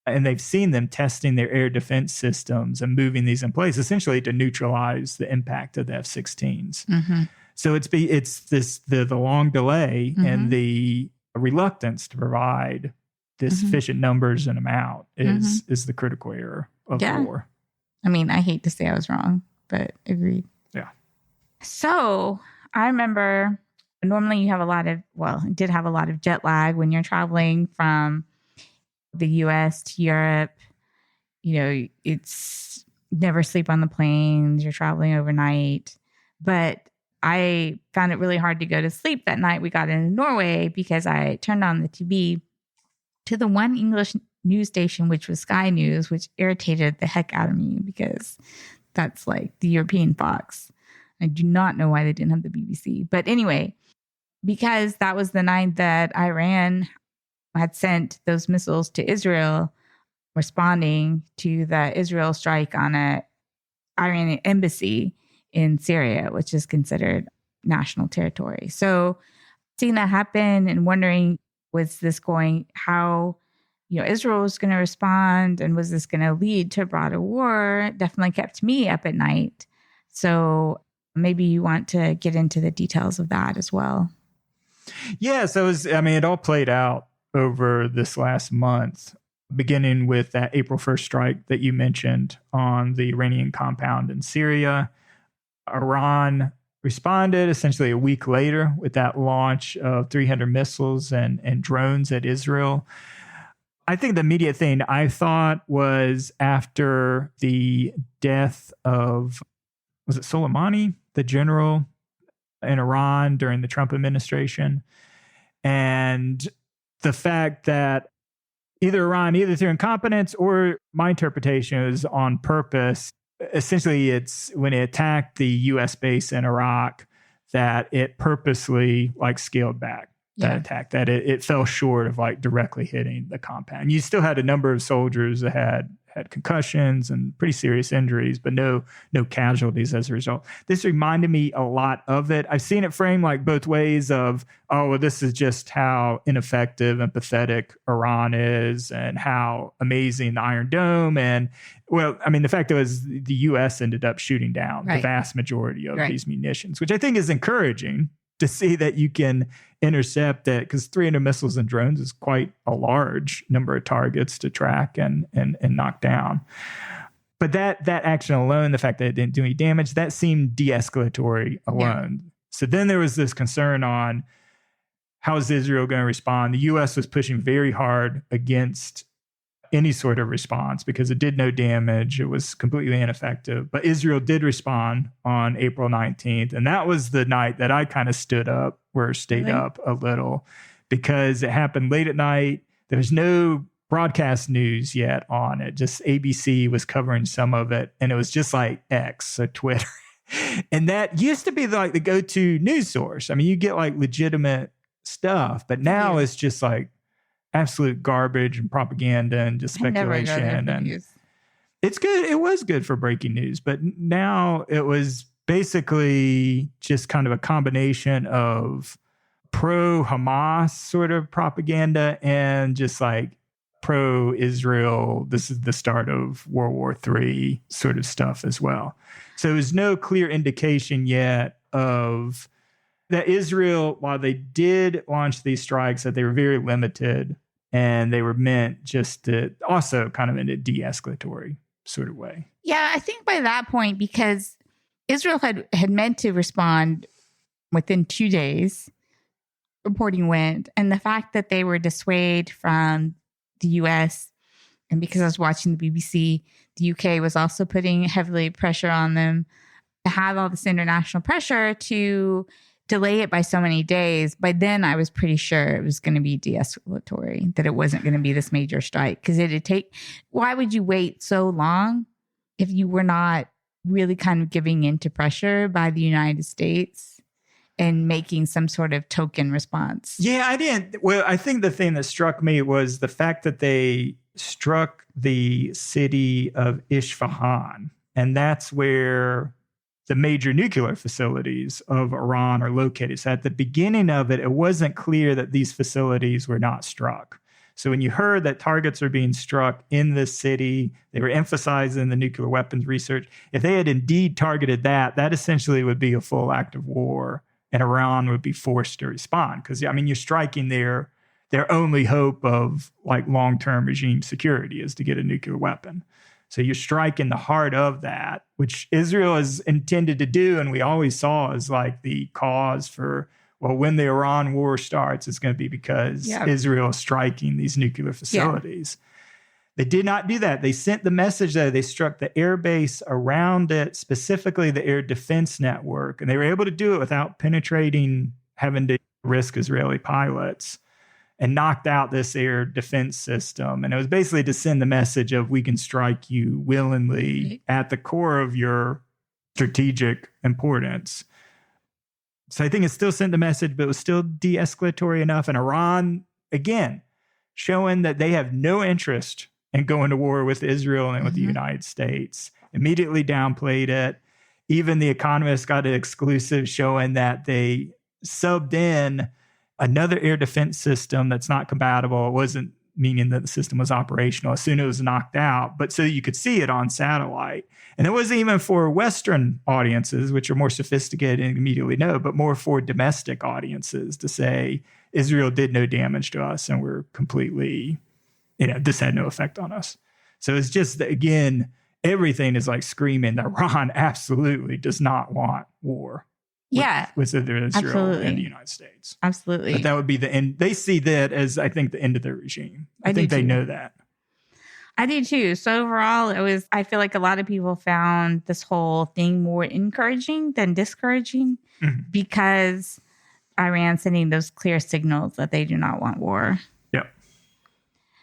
Speaker 2: and they've seen them testing their air defense systems and moving these in place, essentially to neutralize the impact of the F-16s. So it's the long delay and the reluctance to provide the sufficient numbers and amount is the critical error of the war.
Speaker 1: I mean, I hate to say I was wrong, but agreed.
Speaker 2: Yeah.
Speaker 1: So I remember... Normally you have did have a lot of jet lag when you're traveling from the US to Europe. You know, it's never sleep on the planes. You're traveling overnight. But I found it really hard to go to sleep that night we got into Norway because I turned on the TV to the one English news station, which was Sky News, which irritated the heck out of me because that's like the European Fox. I do not know why they didn't have the BBC. But anyway, because that was the night that Iran had sent those missiles to Israel, responding to the Israel strike on a Iranian embassy in Syria, which is considered national territory. So seeing that happen and wondering, was this going, how, Israel was going to respond, and was this going to lead to a broader war, definitely kept me up at night. So maybe you want to get into the details of that as well.
Speaker 2: Yeah, so it all played out over this last month, beginning with that April 1st strike that you mentioned on the Iranian compound in Syria. Iran responded essentially a week later with that launch of 300 missiles and drones at Israel. I think the immediate thing I thought was after the death of, was it Soleimani, the general in Iran during the Trump administration, and the fact that either through incompetence or my interpretation is on purpose. Essentially, it's when it attacked the U.S. base in Iraq that it purposely scaled back that attack, that it fell short of directly hitting the compound. You still had a number of soldiers that had concussions and pretty serious injuries, but no casualties as a result. This reminded me a lot of it. I've seen it framed both ways of, this is just how ineffective and pathetic Iran is and how amazing the Iron Dome. And the fact was the U.S. ended up shooting down the vast majority of these munitions, which I think is encouraging to see that you can intercept it, because 300 missiles and drones is quite a large number of targets to track and knock down. But that action alone, the fact that it didn't do any damage, that seemed de-escalatory alone. Yeah. So then there was this concern on how is Israel going to respond? The U.S. was pushing very hard against any sort of response because it did no damage. It was completely ineffective. But Israel did respond on April 19th. And that was the night that I kind of stayed up a little, because it happened late at night. There was no broadcast news yet on it. Just ABC was covering some of it. And it was just like X, so Twitter. And that used to be the go-to news source. I mean, you get legitimate stuff, but now it's just absolute garbage and propaganda and just speculation. And it's good. It was good for breaking news, but now it was basically just kind of a combination of pro-Hamas sort of propaganda and just pro-Israel, this is the start of World War III sort of stuff as well. So there's no clear indication yet of that Israel, while they did launch these strikes, that they were very limited and they were meant just to also kind of in a de-escalatory sort of way.
Speaker 1: Yeah, I think by that point, because Israel had meant to respond within 2 days, reporting went. And the fact that they were dissuaded from the US, and because I was watching the BBC, the UK was also putting heavily pressure on them to have all this international pressure to delay it by so many days. By then, I was pretty sure it was going to be de-escalatory, that it wasn't going to be this major strike. Because why would you wait so long if you were not really kind of giving in to pressure by the United States and making some sort of token response?
Speaker 2: Yeah, I didn't. Well, I think the thing that struck me was the fact that they struck the city of Isfahan. And that's where the major nuclear facilities of Iran are located. So at the beginning of it, it wasn't clear that these facilities were not struck. So when you heard that targets are being struck in this city, they were emphasizing the nuclear weapons research. If they had indeed targeted that essentially would be a full act of war, and Iran would be forced to respond. Because, I mean, you're striking their only hope of like long-term regime security is to get a nuclear weapon. So you're striking the heart of that, which Israel is intended to do. And we always saw as like the cause for, well, when the Iran war starts, it's going to be because Israel is striking these nuclear facilities. They did not do that. They sent the message that they struck the air base around it, specifically the air defense network. And they were able to do it without penetrating, having to risk Israeli pilots, and knocked out this air defense system. And it was basically to send the message of, we can strike you willingly at the core of your strategic importance. So I think it still sent the message, but it was still de-escalatory enough. And Iran, again, showing that they have no interest in going to war with Israel and with the United States, immediately downplayed it. Even The Economist got an exclusive showing that they subbed in another air defense system that's not compatible. It wasn't meaning that the system was operational as soon as it was knocked out, but so you could see it on satellite. And it wasn't even for Western audiences, which are more sophisticated and immediately know, but more for domestic audiences to say, Israel did no damage to us and we're completely, this had no effect on us. So it's just that, again, everything is like screaming that Iran absolutely does not want war. With Israel
Speaker 1: absolutely.
Speaker 2: And the United States.
Speaker 1: Absolutely.
Speaker 2: But that would be the end. They see that as, I think, the end of their regime. I think they know that.
Speaker 1: I do too. So overall, I feel like a lot of people found this whole thing more encouraging than discouraging because Iran sending those clear signals that they do not want war.
Speaker 2: Yep.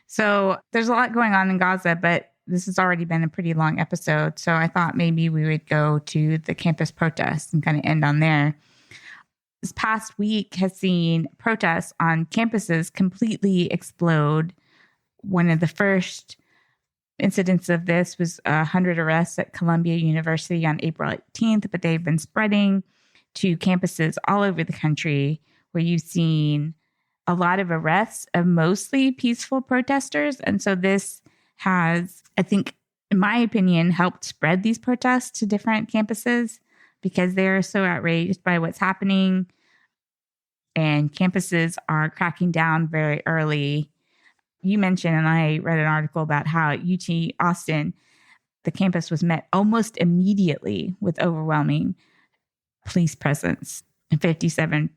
Speaker 1: So there's a lot going on in Gaza, but this has already been a pretty long episode, so I thought maybe we would go to the campus protests and kind of end on there. This past week has seen protests on campuses completely explode. One of the first incidents of this was 100 arrests at Columbia University on April 18th, but they've been spreading to campuses all over the country where you've seen a lot of arrests of mostly peaceful protesters. And so this has, I think, in my opinion, helped spread these protests to different campuses because they're so outraged by what's happening. And campuses are cracking down very early. You mentioned, and I read an article about how at UT Austin, the campus was met almost immediately with overwhelming police presence and 57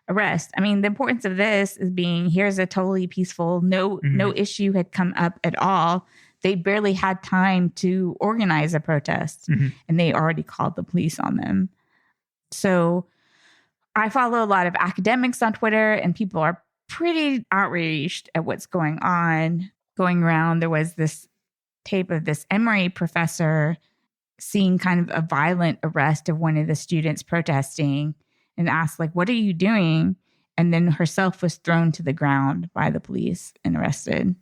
Speaker 1: arrests. I mean, the importance of this is being, here's a totally peaceful, no issue had come up at all. They barely had time to organize a protest and they already called the police on them. So I follow a lot of academics on Twitter and people are pretty outraged at what's going on. Going around, there was this tape of this Emory professor seeing kind of a violent arrest of one of the students protesting and asked, like, what are you doing? And then herself was thrown to the ground by the police and arrested.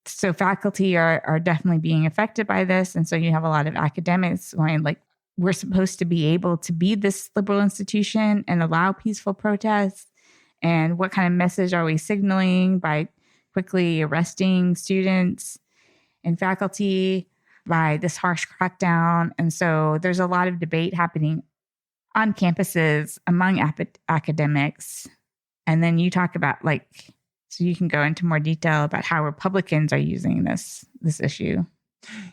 Speaker 1: So faculty are definitely being affected by this. And so you have a lot of academics going, like, we're supposed to be able to be this liberal institution and allow peaceful protests. And what kind of message are we signaling by quickly arresting students and faculty by this harsh crackdown? And so there's a lot of debate happening on campuses among academics. And then you talk about, like, so you can go into more detail about how Republicans are using this issue.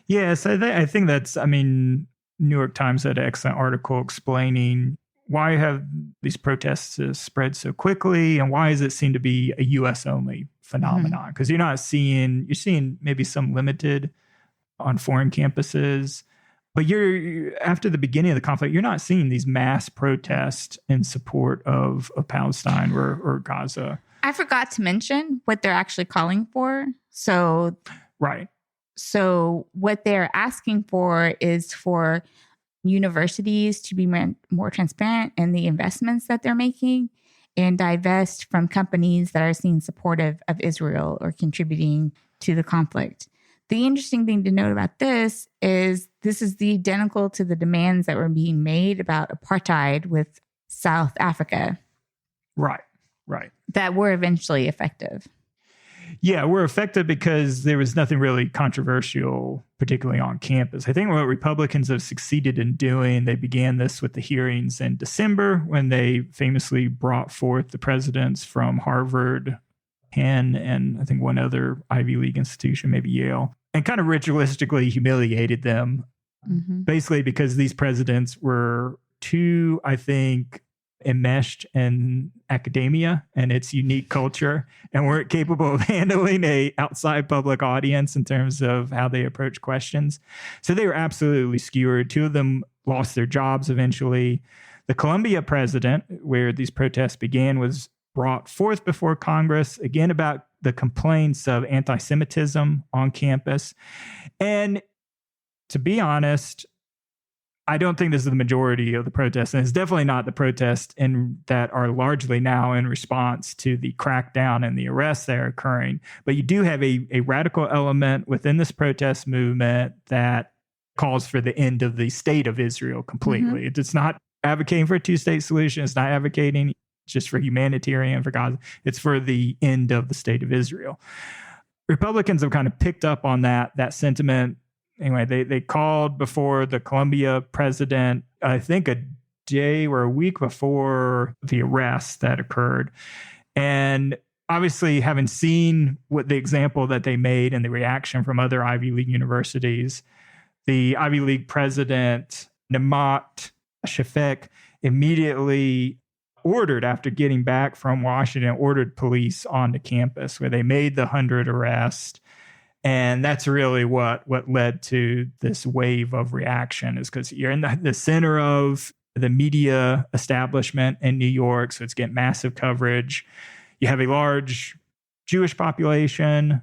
Speaker 2: Yes, I think that's, I mean, New York Times had an excellent article explaining why have these protests spread so quickly, and why does it seem to be a U.S. only phenomenon? Because you're seeing maybe some limited on foreign campuses, but after the beginning of the conflict, you're not seeing these mass protests in support of Palestine or Gaza.
Speaker 1: I forgot to mention what they're actually calling for.
Speaker 2: Right.
Speaker 1: So what they're asking for is for universities to be more transparent in the investments that they're making and divest from companies that are seen supportive of Israel or contributing to the conflict. The interesting thing to note about this is the identical to the demands that were being made about apartheid with South Africa.
Speaker 2: Right.
Speaker 1: That were eventually effective.
Speaker 2: Yeah, we're effective because there was nothing really controversial, particularly on campus. I think what Republicans have succeeded in doing, they began this with the hearings in December when they famously brought forth the presidents from Harvard, Penn, and I think one other Ivy League institution, maybe Yale, and kind of ritualistically humiliated them, basically because these presidents were too, I think, enmeshed in academia and its unique culture and weren't capable of handling a outside public audience in terms of how they approach questions. So they were absolutely skewered. Two of them lost their jobs eventually. The Columbia president, where these protests began, was brought forth before Congress, again, about the complaints of anti-Semitism on campus. And to be honest, I don't think this is the majority of the protests, and it's definitely not the protests that are largely now in response to the crackdown and the arrests that are occurring. But you do have a radical element within this protest movement that calls for the end of the state of Israel completely. It's not advocating for a two-state solution. It's not advocating just for humanitarian, for Gaza. It's for the end of the state of Israel. Republicans have kind of picked up on that sentiment. Anyway, they called before the Columbia president, I think a day or a week before the arrest that occurred. And obviously, having seen what the example that they made and the reaction from other Ivy League universities, the Ivy League president, Nemat Shafek, immediately ordered, after getting back from Washington, ordered police onto campus where they made the 100 arrests. And that's really what led to this wave of reaction, is because you're in the center of the media establishment in New York, so it's getting massive coverage. You have a large Jewish population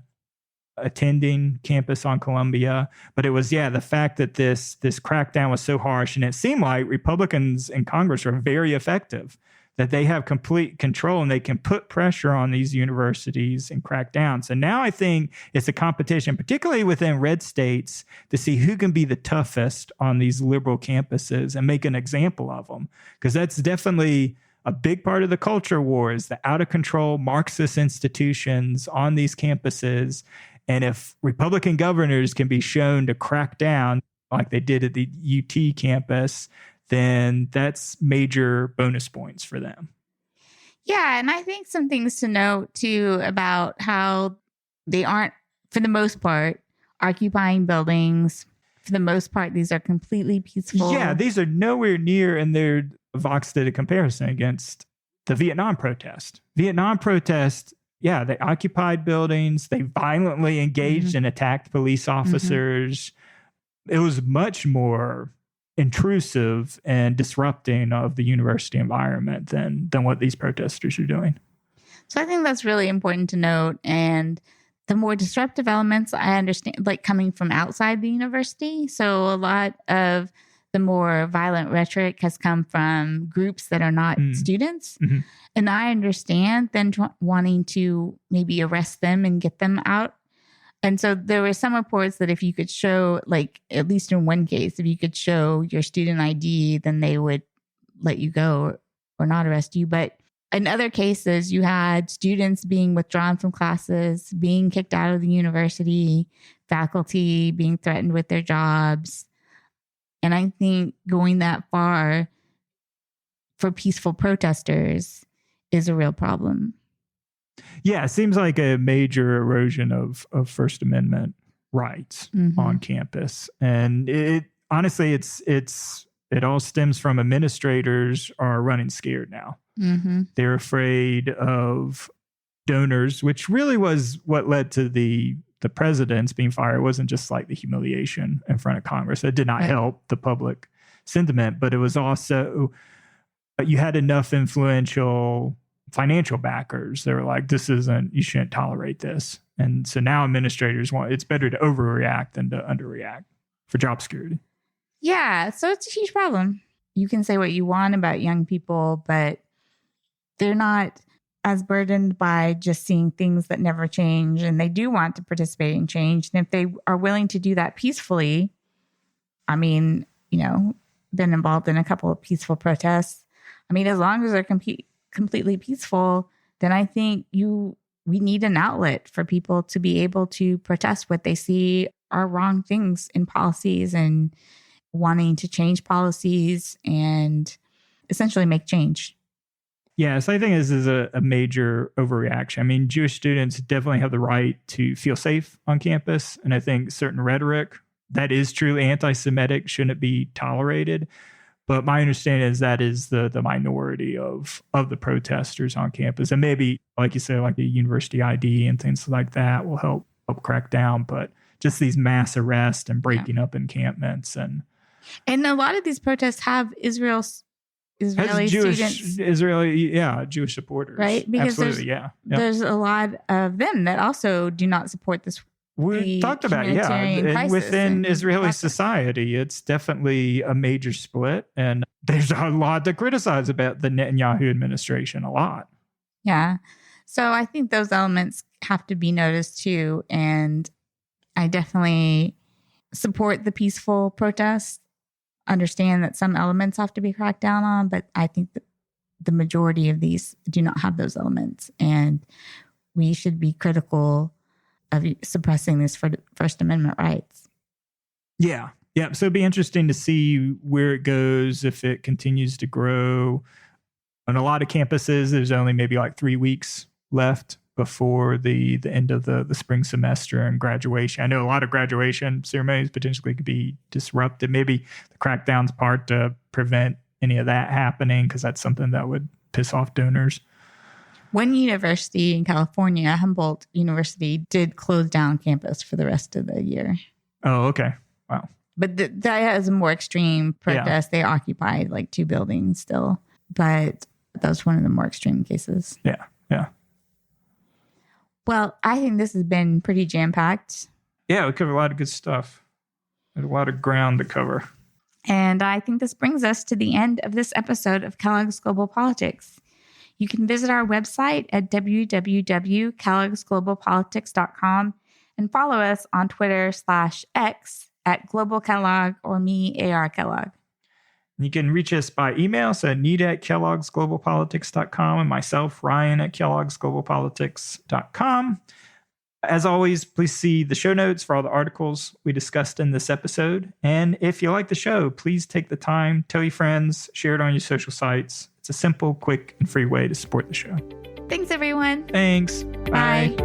Speaker 2: attending campus on Columbia. But it was, the fact that this crackdown was so harsh, and it seemed like Republicans in Congress are very effective, that they have complete control and they can put pressure on these universities and crack down. So now I think it's a competition, particularly within red states, to see who can be the toughest on these liberal campuses and make an example of them. Because that's definitely a big part of the culture war, is the out of control Marxist institutions on these campuses. And if Republican governors can be shown to crack down like they did at the UT campus, then that's major bonus points for them.
Speaker 1: Yeah, and I think some things to note, too, about how they aren't, for the most part, occupying buildings. For the most part, these are completely peaceful.
Speaker 2: Yeah, these are nowhere near, and Vox did a comparison against the Vietnam protest. Vietnam protest, they occupied buildings. They violently engaged and attacked police officers. It was much more intrusive and disrupting of the university environment than what these protesters are doing.
Speaker 1: So I think that's really important to note. And the more disruptive elements, I understand, like coming from outside the university. So a lot of the more violent rhetoric has come from groups that are not students. And I understand them wanting to maybe arrest them and get them out. And so there were some reports that if you could show, like, at least in one case, if you could show your student ID, then they would let you go or not arrest you. But in other cases, you had students being withdrawn from classes, being kicked out of the university, faculty being threatened with their jobs. And I think going that far for peaceful protesters is a real problem.
Speaker 2: Yeah, it seems like a major erosion of First Amendment rights on campus. And it honestly, it's It all stems from administrators are running scared now.
Speaker 1: Mm-hmm.
Speaker 2: They're afraid of donors, which really was what led to the presidents being fired. It wasn't just like the humiliation in front of Congress. It did not help the public sentiment, but it was also, you had enough influential financial backers. They were like, you shouldn't tolerate this. And so now administrators it's better to overreact than to underreact for job security.
Speaker 1: Yeah, so it's a huge problem. You can say what you want about young people, but they're not as burdened by just seeing things that never change, and they do want to participate in change. And if they are willing to do that peacefully, I mean, been involved in a couple of peaceful protests. I mean, as long as they're completely peaceful, then I think we need an outlet for people to be able to protest what they see are wrong things in policies and wanting to change policies and essentially make change.
Speaker 2: Yes, I think this is a major overreaction. I mean, Jewish students definitely have the right to feel safe on campus. And I think certain rhetoric that is truly anti-Semitic shouldn't be tolerated. But my understanding is that is the minority of the protesters on campus. And maybe, like you said, like the university ID and things like that will help crack down. But just these mass arrests and breaking up encampments. And
Speaker 1: a lot of these protests have Israeli students.
Speaker 2: Jewish supporters.
Speaker 1: Right? Because
Speaker 2: absolutely,
Speaker 1: there's a lot of them that also do not support this.
Speaker 2: We talked about, and within Israeli society, it's definitely a major split. And there's a lot to criticize about the Netanyahu administration, a lot.
Speaker 1: Yeah. So I think those elements have to be noticed too. And I definitely support the peaceful protests. Understand that some elements have to be cracked down on, but I think that the majority of these do not have those elements. And we should be critical of suppressing these First Amendment rights.
Speaker 2: Yeah. Yeah. So it'd be interesting to see where it goes, if it continues to grow. On a lot of campuses, there's only maybe like 3 weeks left before the end of the spring semester and graduation. I know a lot of graduation ceremonies potentially could be disrupted. Maybe the crackdown's part to prevent any of that happening, because that's something that would piss off donors.
Speaker 1: One university in California, Humboldt University, did close down campus for the rest of the year.
Speaker 2: Oh, okay. Wow.
Speaker 1: But that has a more extreme protest. Yeah. They occupied like 2 buildings still. But that was one of the more extreme cases.
Speaker 2: Yeah, yeah.
Speaker 1: Well, I think this has been pretty jam-packed.
Speaker 2: Yeah, we covered a lot of good stuff. There's a lot of ground to cover.
Speaker 1: And I think this brings us to the end of this episode of Kellogg's Global Politics. You can visit our website at www.kelloggsglobalpolitics.com and follow us on Twitter/X at Global Kellogg or me, AR Kellogg.
Speaker 2: You can reach us by email, so Anita at kelloggsglobalpolitics.com and myself, Ryan, at kelloggsglobalpolitics.com. As always, please see the show notes for all the articles we discussed in this episode. And if you like the show, please take the time, tell your friends, share it on your social sites. It's a simple, quick, and free way to support the show.
Speaker 1: Thanks, everyone.
Speaker 2: Thanks.
Speaker 1: Bye.